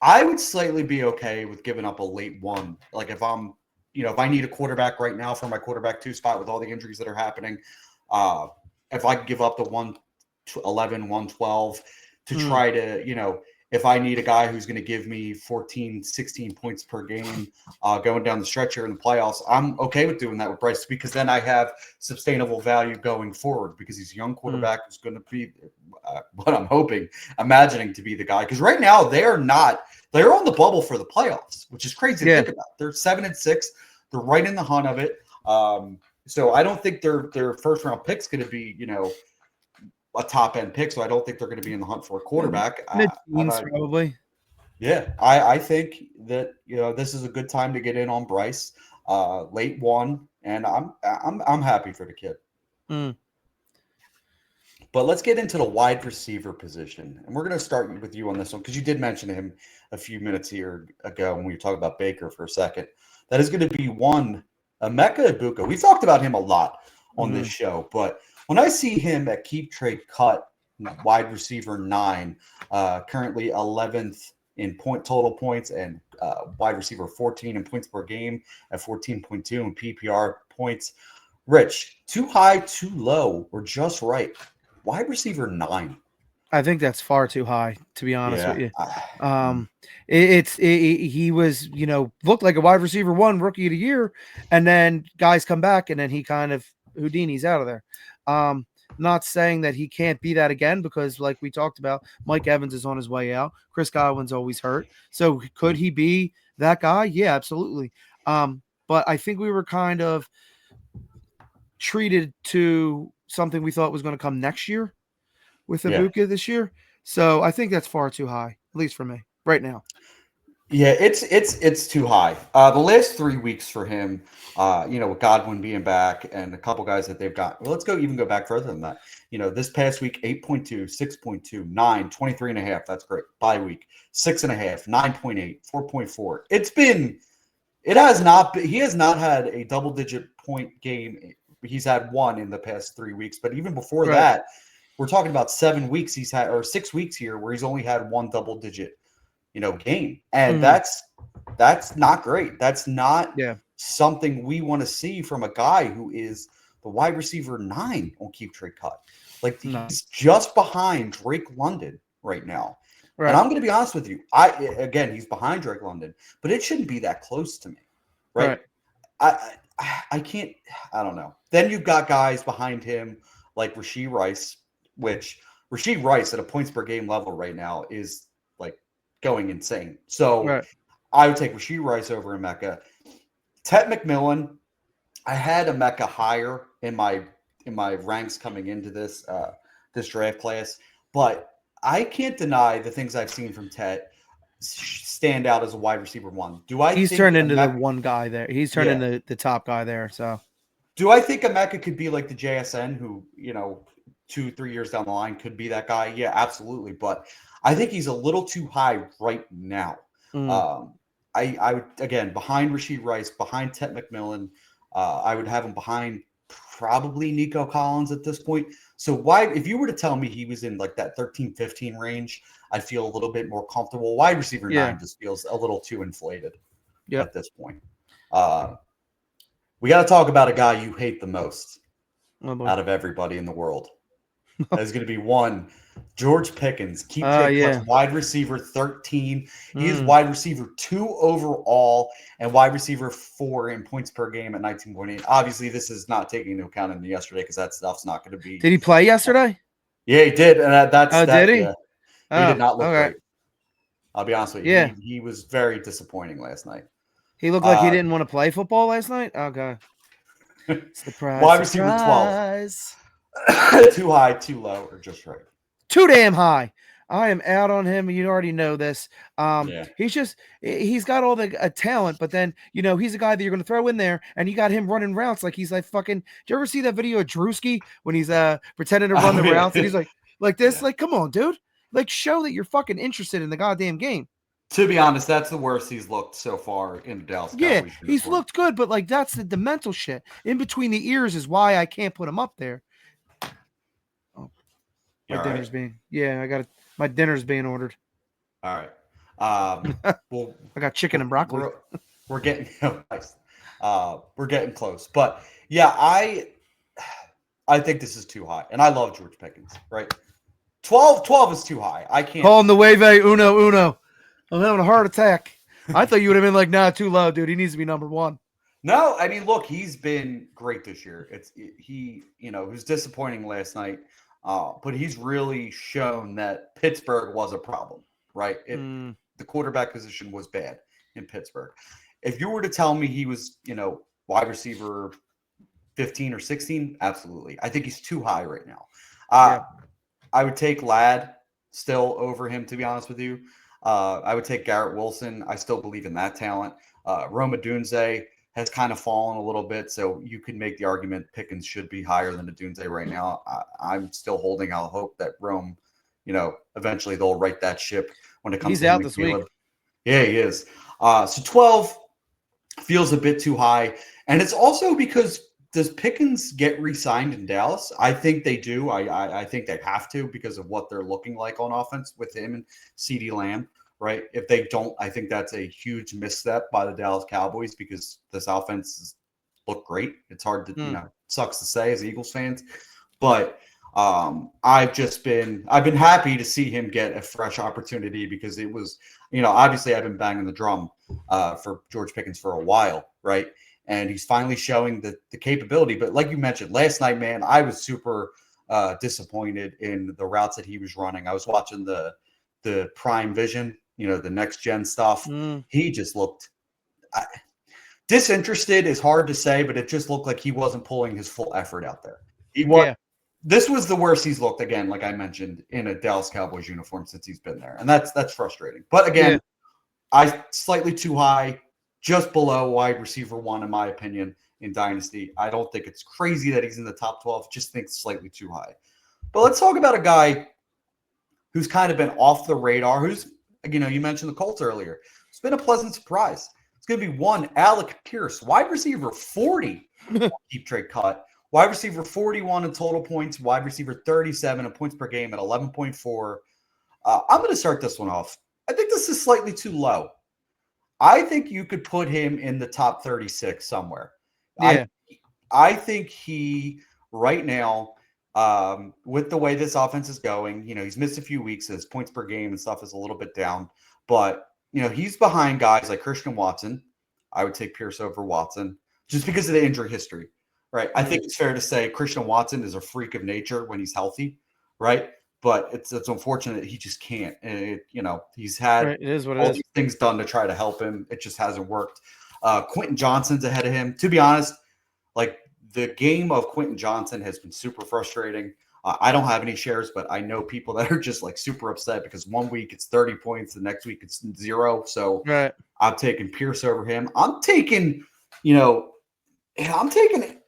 I would slightly be okay with giving up a late one. Like if I'm, if I need a quarterback right now for my quarterback 2 spot with all the injuries that are happening, if I give up the 111, 112 to try to, if I need a guy who's going to give me 14, 16 points per game going down the stretch here in the playoffs, I'm okay with doing that with Bryce because then I have sustainable value going forward because he's a young quarterback who's going to be what I'm imagining to be the guy. Because right now they're on the bubble for the playoffs, which is crazy to think about. They're 7-6. They're right in the hunt of it. So I don't think their first round pick's going to be, a top end pick. So I don't think they're going to be in the hunt for a quarterback. Mid-teens probably. Yeah, I think that this is a good time to get in on Bryce, late one, and I'm happy for the kid. But let's get into the wide receiver position, and we're going to start with you on this one because you did mention him a few minutes here ago when we were talking about Baker for a second. That is going to be one Emeka Egbuka. We've talked about him a lot on this show, but when I see him at Keep Trade Cut, wide receiver 9, currently 11th in total points and wide receiver 14 in points per game at 14.2 in PPR points. Rich, too high, too low, or just right? Wide receiver 9. I think that's far too high, to be honest with you. He was, looked like a wide receiver 1 rookie of the year, and then guys come back, and then he kind of Houdini's out of there. Not saying that he can't be that again because, like we talked about, Mike Evans is on his way out. Chris Godwin's always hurt. So could he be that guy? Yeah, absolutely. But I think we were kind of treated to something we thought was going to come next year with Egbuka this year. So I think that's far too high, at least for me right now. Yeah, it's too high. The last 3 weeks for him, with Godwin being back and a couple guys that they've got. Well, let's go back further than that. This past week, 8.2, 6.2, 9, 23.5. That's great. Bye week, 6.5, 9.8, 4.4. He has not had a double-digit point game. He's had one in the past 3 weeks, but even before that, we're talking about 7 weeks he's had, or 6 weeks here where he's only had one double-digit game. And that's not great. That's not something we want to see from a guy who is the wide receiver 9 on Keep Trade Cut. Like he's just behind Drake London right now. And I'm going to be honest with you. He's behind Drake London, but it shouldn't be that close to me. Right. I can't, I don't know. Then you've got guys behind him like Rashee Rice, which Rashee Rice at a points per game level right now is like going insane. So I would take Rashee Rice over Emeka. Ted McMillan, I had Emeka higher in my ranks coming into this draft class, but I can't deny the things I've seen from Ted. stand out as a wide receiver one. Do I He's think turned into the Emeka, one guy there. He's turned into the top guy there. So do I think Emeka could be like the JSN who, 2-3 years down the line could be that guy? Yeah, absolutely. But I think he's a little too high right now. I would, again, behind Rashee Rice, behind Ted McMillan, I would have him behind probably Nico Collins at this point. So why, if you were to tell me he was in like that 13-15 range, I'd feel a little bit more comfortable. Wide receiver 9 just feels a little too inflated at this point. We got to talk about a guy you hate the most out of everybody in the world. There's going to be one, George Pickens, keep trade cuts, wide receiver 13. He is wide receiver 2 overall and wide receiver 4 in points per game at 19.8. Obviously, this is not taking into account in the yesterday because that stuff's not going to be. Did he play yesterday? Yeah, he did. And did he? Yeah. He did not look great. I'll be honest with you. Yeah. He was very disappointing last night. He looked like he didn't want to play football last night? Okay. Surprise. Wide receiver 12. Too high, too low, or just right? Too damn high. I am out on him. You already know this. He's got all the talent, but then, he's a guy that you're going to throw in there, and you got him running routes like he's like fucking. Do you ever see that video of Drewski when he's pretending to run the routes? And he's like this? Like, come on, dude. Like, show that you're fucking interested in the goddamn game. To be honest, that's the worst he's looked so far in the Dallas Cowboys. Yeah, he's looked good, but like that's the mental shit. In between the ears is why I can't put him up there. Oh, my dinner's being my dinner's being ordered. All right. Well, I got chicken and broccoli. We're getting nice. We're getting close. But yeah, I think this is too high. And I love George Pickens, right? 12 is too high. I can't call him the wave uno. I'm having a heart attack. I thought you would have been like, nah, too low, dude. He needs to be number 1. No, I mean, look, he's been great this year. He was disappointing last night, but he's really shown that Pittsburgh was a problem, right? The quarterback position was bad in Pittsburgh. If you were to tell me he was, wide receiver 15 or 16, absolutely. I think he's too high right now. I would take Ladd still over him, to be honest with you. I would take Garrett Wilson. I still believe in that talent. Rome Odunze has kind of fallen a little bit, so you could make the argument Pickens should be higher than Odunze right now. I'm still holding out hope that Rome, eventually they'll right that ship when it comes He's to out this week. Yeah, he is. So 12 feels a bit too high, and it's also because does Pickens get re-signed in Dallas? I think they do. I think they have to because of what they're looking like on offense with him and CeeDee Lamb, right? If they don't, I think that's a huge misstep by the Dallas Cowboys because this offense look great. It's hard to, sucks to say as Eagles fans, but I've been happy to see him get a fresh opportunity because it was, obviously I've been banging the drum for George Pickens for a while, right? And he's finally showing the capability. But like you mentioned, last night, man, I was super disappointed in the routes that he was running. I was watching the Prime Vision, the next gen stuff. He just looked disinterested is hard to say, but it just looked like he wasn't pulling his full effort out there. He was. Yeah. This was the worst he's looked, again, like I mentioned, in a Dallas Cowboys uniform since he's been there. And that's frustrating. But again, I slightly too high. Just below wide receiver 1, in my opinion, in Dynasty. I don't think it's crazy that he's in the top 12. Just think slightly too high. But let's talk about a guy who's kind of been off the radar, who's, you mentioned the Colts earlier. It's been a pleasant surprise. It's going to be one, Alec Pierce, wide receiver 40, keep trade cut. Wide receiver 41 in total points, wide receiver 37 in points per game at 11.4. I'm going to start this one off. I think this is slightly too low. I think you could put him in the top 36 somewhere. Yeah. I think he right now, with the way this offense is going, he's missed a few weeks. His points per game and stuff is a little bit down. But, he's behind guys like Christian Watson. I would take Pierce over Watson just because of the injury history, right? I think it's fair to say Christian Watson is a freak of nature when he's healthy, right? But it's unfortunate he just can't. And he's had it is what all it is. these things done to try to help him. It just hasn't worked. Quentin Johnson's ahead of him. To be honest, like the game of Quentin Johnson has been super frustrating. I don't have any shares, but I know people that are just like super upset because 1 week it's 30 points, the next week it's 0. So Right. I'm taking Pierce over him. I'm taking, you know, I'm taking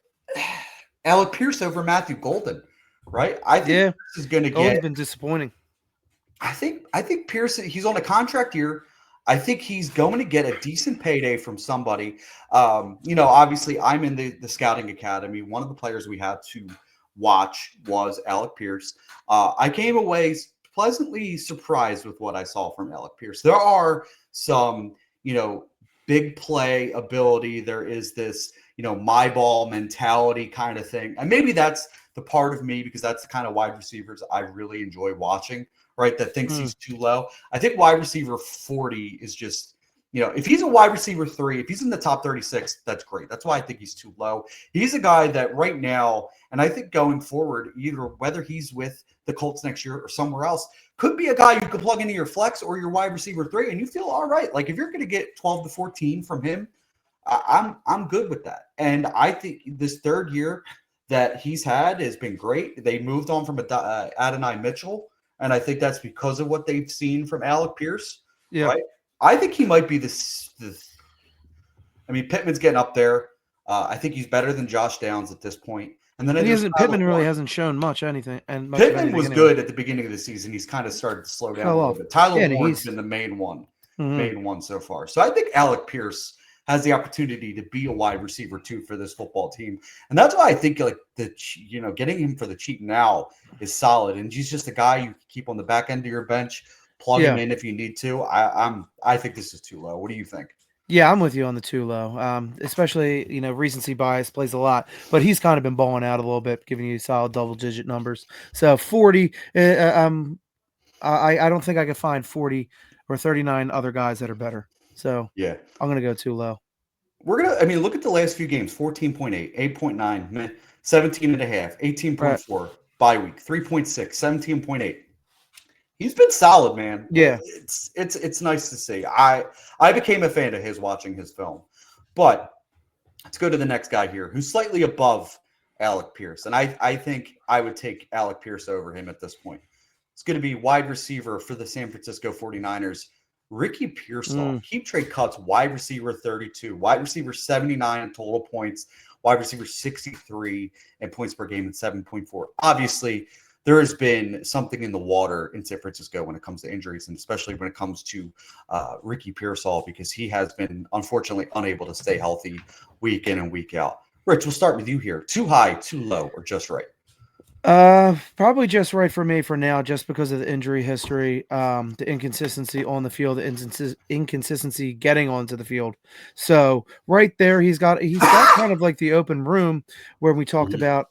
Alec Pierce over Matthew Golden, right? I think Yeah. Pierce is going to Golden's get. been disappointing. I think Pierce. He's on a contract year. I think he's going to get a decent payday from somebody. Obviously, I'm in the scouting academy. One of the players we had to watch was Alec Pierce. I came away pleasantly surprised with what I saw from Alec Pierce. There are some, big play ability. There is this, my ball mentality kind of thing. And maybe that's the part of me because that's the kind of wide receivers I really enjoy watching, right? That thinks he's too low. I think wide receiver 40 is just, if he's a wide receiver 3, if he's in the top 36, that's great. That's why I think he's too low. He's a guy that right now, and I think going forward, either whether he's with the Colts next year or somewhere else, could be a guy you could plug into your flex or your wide receiver 3, and you feel all right. Like if you're going to get 12 to 14 from him, I'm good with that. And I think this third year that he's had has been great. They moved on from Adonai Mitchell, and I think that's because of what they've seen from Alec Pierce. Yeah. Right? I think he might be this. I mean, Pittman's getting up there. I think he's better than Josh Downs at this point. And then Pittman really hasn't shown much anything. And much Pittman of was anyway. good at the beginning of the season. He's kind of started to slow down a Fell little off. bit. Tyler Yeah, Ward's been the main one so far. So I think Alec Pierce has the opportunity to be a wide receiver 2 for this football team. And that's why I think like getting him for the cheap now is solid. And he's just a guy you can keep on the back end of your bench, plug him in if you need to. I think this is too low. What do you think? Yeah, I'm with you on the too low. Especially, recency bias plays a lot, but he's kind of been balling out a little bit, giving you solid double-digit numbers. So 40, I don't think I could find 40 or 39 other guys that are better. So yeah, I'm gonna go too low. Look at the last few games: 14.8, 8.9, 17.5, 18.4, bye week, 3.6, 17.8. He's been solid, man. Yeah. It's nice to see. I became a fan of his watching his film. But let's go to the next guy here, who's slightly above Alec Pierce. And I think I would take Alec Pierce over him at this point. It's going to be wide receiver for the San Francisco 49ers, Ricky Pearsall. Keep trade cuts, wide receiver 32, wide receiver 79 in total points, wide receiver 63 in points per game and 7.4. Obviously, there has been something in the water in San Francisco when it comes to injuries, and especially when it comes to Ricky Pearsall, because he has been unfortunately unable to stay healthy week in and week out. Rich, we'll start with you here. Too high, too low, or just right? Probably just right for me for now, just because of the injury history, the inconsistency on the field, the inconsistency getting onto the field. So right there, he's got kind of like the open room where we talked about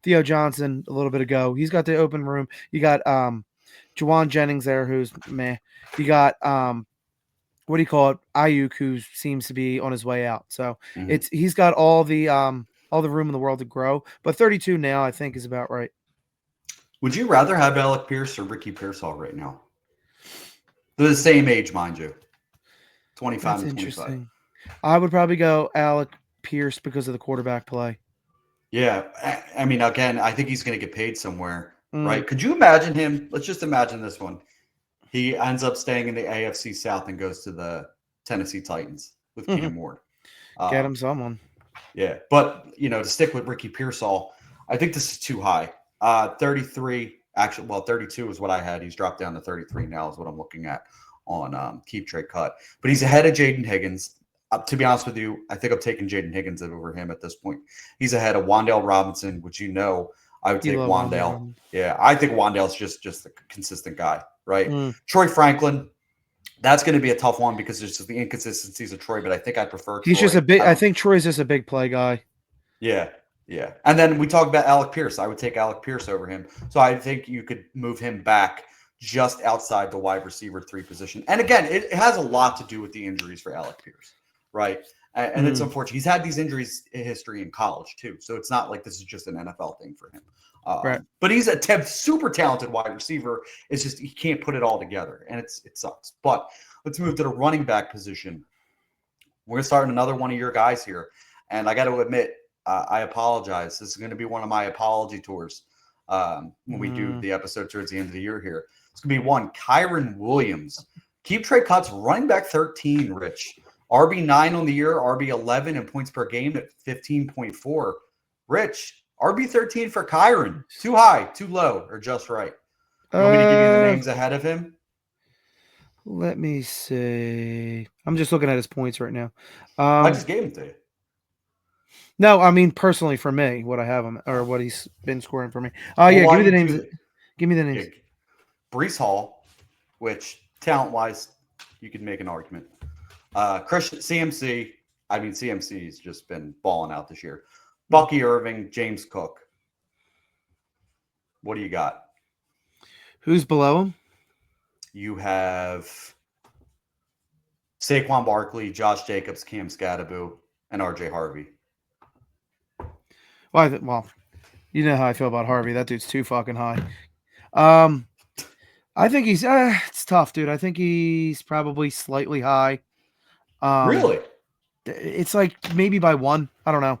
Theo Johnson a little bit ago. He's got the open room. You got Juwan Jennings there, who's meh. You got what do you call it? Ayuk, who seems to be on his way out. So he's got all the room in the world to grow. But 32 now, I think, is about right. Would you rather have Alec Pierce or Ricky Pearsall right now? They're the same age, mind you. 25 That's and 25. interesting. I would probably go Alec Pierce because of the quarterback play. Yeah. I mean, again, I think he's going to get paid somewhere, right? Could you imagine him? Let's just imagine this one. He ends up staying in the AFC South and goes to the Tennessee Titans with Cam Ward. Get him someone. Yeah. But, to stick with Ricky Pearsall, I think this is too high. 33, actually, 32 is what I had. He's dropped down to 33 now is what I'm looking at on Keep Trade Cut. But he's ahead of Jaden Higgins. To be honest with you, I think I'm taking Jaden Higgins over him at this point. He's ahead of Wan'Dale Robinson, which I would take Wan'Dale. Yeah, I think Wan'Dale's just a consistent guy, right? Troy Franklin, that's going to be a tough one because there's just the inconsistencies of Troy, but I think I prefer Troy. He's just a big – I think Troy's just a big play guy. Yeah. Yeah. And then we talked about Alec Pierce. I would take Alec Pierce over him. So I think you could move him back just outside the wide receiver 3 position. And again, it has a lot to do with the injuries for Alec Pierce, right? And it's unfortunate. He's had these injuries in history in college too. So it's not like this is just an NFL thing for him. Right. But he's a super talented wide receiver. It's just he can't put it all together, and it sucks. But let's move to the running back position. We're going to start another one of your guys here. And I got to admit, I apologize. This is going to be one of my apology tours. when we do the episode towards the end of the year here. It's going to be one, Kyron Williams. Keep trade cuts, running back 13, Rich. RB9 on the year, RB11 in points per game at 15.4. Rich, RB13 for Kyron. Too high, too low, or just right? You want me to give you the names ahead of him? Let me see. I'm just looking at his points right now. I just gave him to you. No, I mean personally for me, what I have him or what he's been scoring for me. Oh yeah, give me the names. Give me the names. Brees Hall, which talent-wise, you could make an argument. Christian CMC. I mean, CMC's just been balling out this year. Bucky Irving, James Cook. What do you got? Who's below him? You have Saquon Barkley, Josh Jacobs, Cam Scatterbo, and RJ Harvey. Well, you know how I feel about Harvey. That dude's too fucking high. I think he's it's tough, dude. I think he's probably slightly high. Really? It's like maybe by one. I don't know.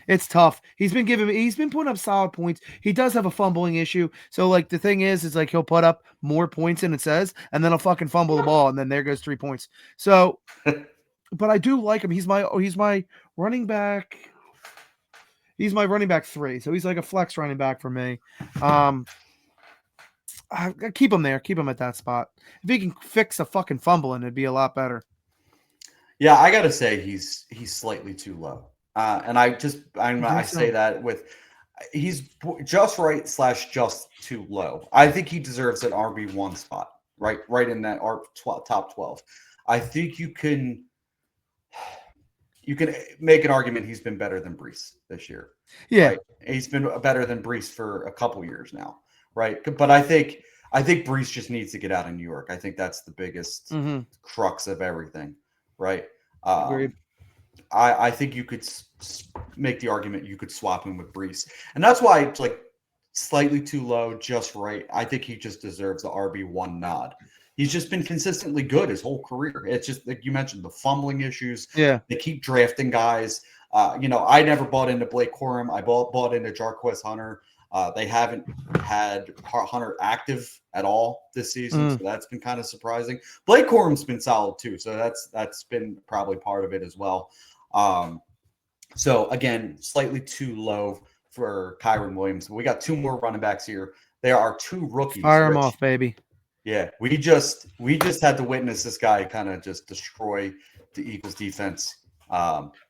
It's tough. He's been putting up solid points. He does have a fumbling issue. So like the thing is like he'll put up more points than it says, and then he'll fucking fumble the ball, and then there goes 3 points. So, but I do like him. He's my running back. He's my running back 3. So he's like a flex running back for me. I keep him there. Keep him at that spot. If he can fix the fucking fumbling, it'd be a lot better. Yeah, I gotta say he's slightly too low. And I say that with he's just right / just too low. I think he deserves an RB1 spot, right in that top 12. I think you can make an argument he's been better than Brees this year. Yeah, right? He's been better than Brees for a couple years now, right? But I think Brees just needs to get out of New York. I think that's the biggest crux of everything, right? Agreed. I think you could make the argument you could swap him with Brees. And that's why it's like slightly too low, just right. I think he just deserves the RB1 nod. He's just been consistently good his whole career. It's just like you mentioned, the fumbling issues. Yeah. They keep drafting guys. I never bought into Blake Corum. I bought into Jarquez Hunter. They haven't had Hunter active at all this season, so that's been kind of surprising. Blake Corum's been solid too, so that's been probably part of it as well. So again, slightly too low for Kyron Williams. We got 2 more running backs here. There are 2 rookies. Fire them off, baby. Yeah, we just had to witness this guy kind of just destroy the Eagles defense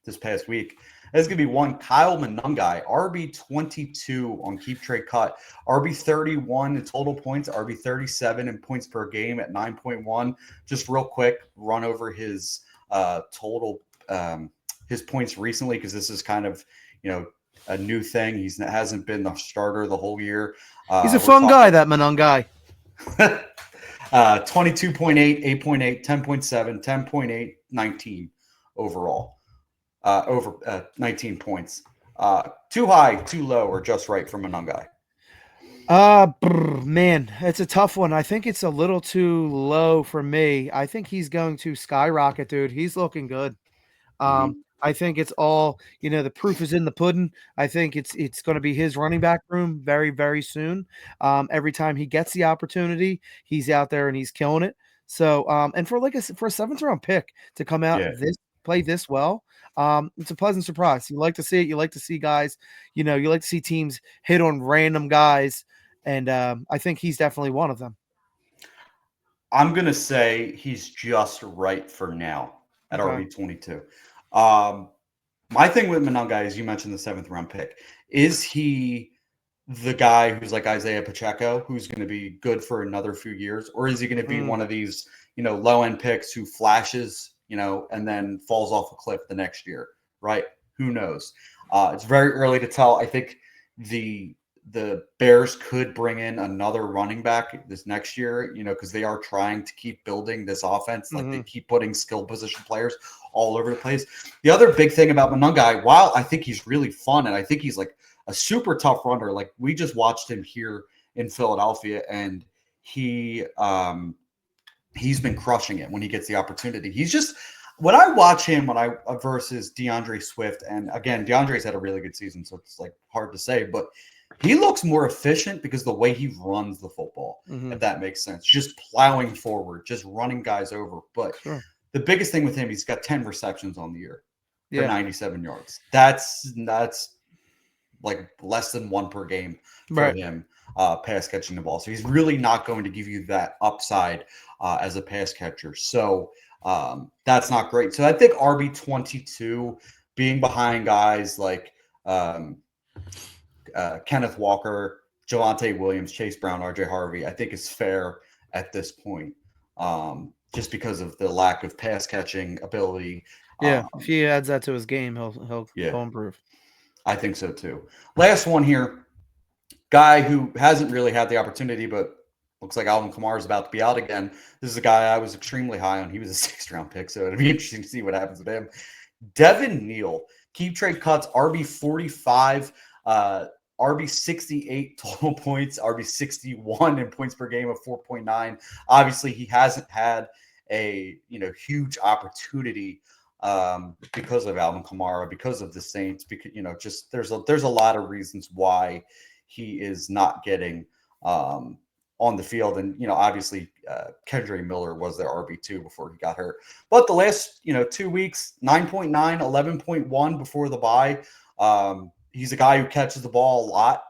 this past week. There's going to be one, Kyle Monangai, RB22 on Keep Trade Cut, RB31 in total points, RB37 in points per game at 9.1. Just real quick, run over his total his points recently because this is kind of a new thing. He hasn't been the starter the whole year. He's a fun guy, that Monangai. 22.8, 8.8, 10.7, 10.8, 19 overall. Over 19 points. Too high, too low, or just right for Monangai? Man, it's a tough one. I think it's a little too low for me. I think he's going to skyrocket, dude. He's looking good. I think it's all, the proof is in the pudding. I think it's going to be his running back room very, very soon. Every time he gets the opportunity, he's out there and he's killing it. So, and for a 7th round pick to come out play this well, it's a pleasant surprise. You like to see it. You like to see guys, you like to see teams hit on random guys. And I think he's definitely one of them. I'm going to say he's just right for now at RB22. My thing with Monangai is you mentioned the 7th round pick. Is he the guy who's like Isaiah Pacheco, who's going to be good for another few years? Or is he going to be one of these, low end picks who flashes, and then falls off a cliff the next year, right? Who knows? It's very early to tell. I think the Bears could bring in another running back this next year, because they are trying to keep building this offense. Like they keep putting skill position players all over the place. The other big thing about Monangai, while I think he's really fun and I think he's like a super tough runner, like we just watched him here in Philadelphia and he's been crushing it when he gets the opportunity. He's just, when I watch him versus DeAndre Swift, and again, DeAndre's had a really good season, so it's like hard to say, but He looks more efficient because the way he runs the football, if that makes sense. Just plowing forward, just running guys over. But Sure. the biggest thing with him, he's got 10 receptions on the year for Yeah. 97 yards. That's like less than one per game for him pass catching the ball. So he's really not going to give you that upside as a pass catcher. So that's not great. So I think RB22 being behind guys like Kenneth Walker, Javonte Williams, Chase Brown, RJ Harvey, I think is fair at this point, just because of the lack of pass catching ability. Yeah, if he adds that to his game, he'll improve. I think so too. Last one here, guy who hasn't really had the opportunity, but looks like Alvin Kamara is about to be out again. This is a guy I was extremely high on. He was a 6th-round pick, so it'd be interesting to see what happens with him. Devin Neal, keep trade cuts, RB45, RB68 total points, RB61 in points per game of 4.9. Obviously, he hasn't had a huge opportunity because of Alvin Kamara, because of the Saints, because just there's a lot of reasons why he is not getting on the field. And obviously Kendra Miller was their RB2 before he got hurt. But the last 2 weeks, 9.9, 11.1 before the bye. He's a guy who catches the ball a lot.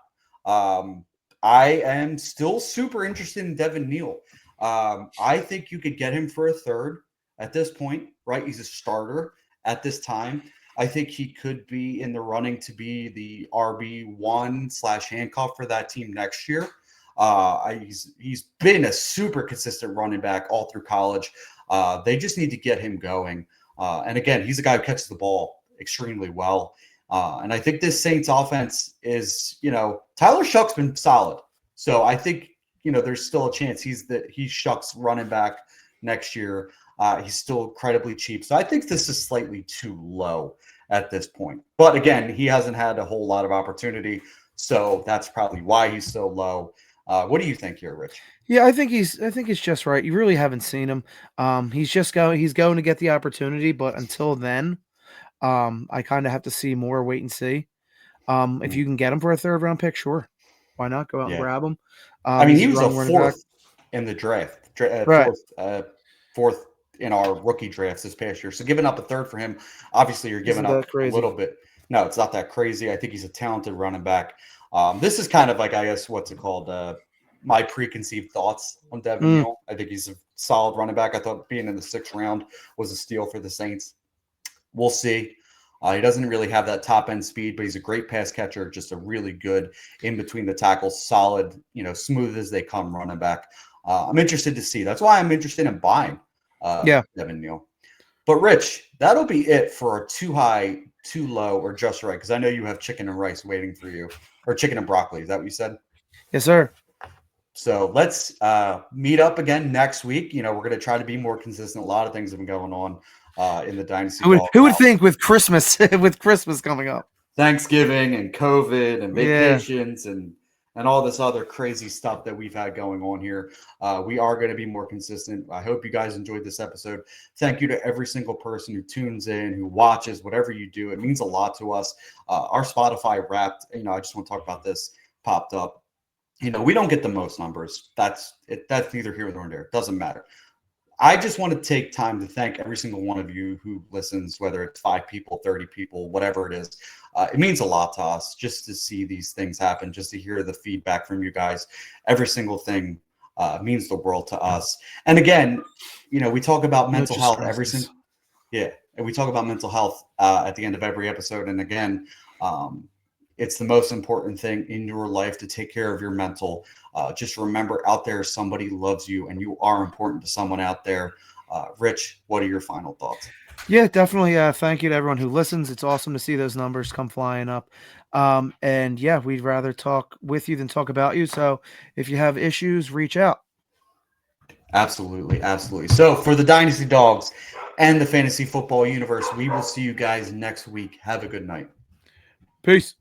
I am still super interested in Devin Neal. I think you could get him for a third at this point, right? He's a starter at this time. I think he could be in the running to be the RB1/handcuff for that team next year. He's been a super consistent running back all through college. They just need to get him going. And again, he's a guy who catches the ball extremely well. And I think this Saints offense is, Tyler Shuck's been solid. So I think, there's still a chance he's Shuck's running back next year. He's still incredibly cheap. So I think this is slightly too low at this point. But again, he hasn't had a whole lot of opportunity. So that's probably why he's so low. What do you think here, Rich? Yeah, I think he's just right. You really haven't seen him. He's going to get the opportunity, but until then, I kind of have to see more, wait and see. If you can get him for a 3rd-round pick, sure. Why not go out and grab him? He was a 4th in the draft, right. fourth in our rookie drafts this past year. So giving up a 3rd for him, obviously you're giving up a little bit. No, it's not that crazy. I think he's a talented running back. This is kind of like, I guess, what's it called? My preconceived thoughts on Devin Neal. I think he's a solid running back. I thought being in the 6th round was a steal for the Saints. We'll see. He doesn't really have that top end speed, but he's a great pass catcher, just a really good in between the tackles, solid, smooth as they come running back. I'm interested to see. That's why I'm interested in buying Devin Neal. But Rich, that'll be it for a too high, too low, or just right. Because I know you have chicken and rice waiting for you, or chicken and broccoli. Is that what you said? Yes, sir. So let's meet up again next week. We're going to try to be more consistent. A lot of things have been going on in the Dynasty. Who would think with Christmas coming up, Thanksgiving and COVID and vacations and all this other crazy stuff that we've had going on here. We are going to be more consistent. I hope you guys enjoyed this episode. Thank you to every single person who tunes in, who watches, whatever you do. It means a lot to us. Our Spotify Wrapped, I just want to talk about this, popped up. We don't get the most numbers. That's neither here nor there. It doesn't matter. I just want to take time to thank every single one of you who listens, whether it's 5 people, 30 people, whatever it is. It means a lot to us just to see these things happen, just to hear the feedback from you guys. Every single thing means the world to us. And again, we talk about mental health and we talk about mental health at the end of every episode. And again, it's the most important thing in your life to take care of your mental. Just remember, out there, somebody loves you and you are important to someone out there. Rich, what are your final thoughts? Yeah, definitely. Thank you to everyone who listens. It's awesome to see those numbers come flying up. And yeah, we'd rather talk with you than talk about you. So if you have issues, reach out. Absolutely. Absolutely. So for the Dynasty Dogs and the fantasy football universe, we will see you guys next week. Have a good night. Peace.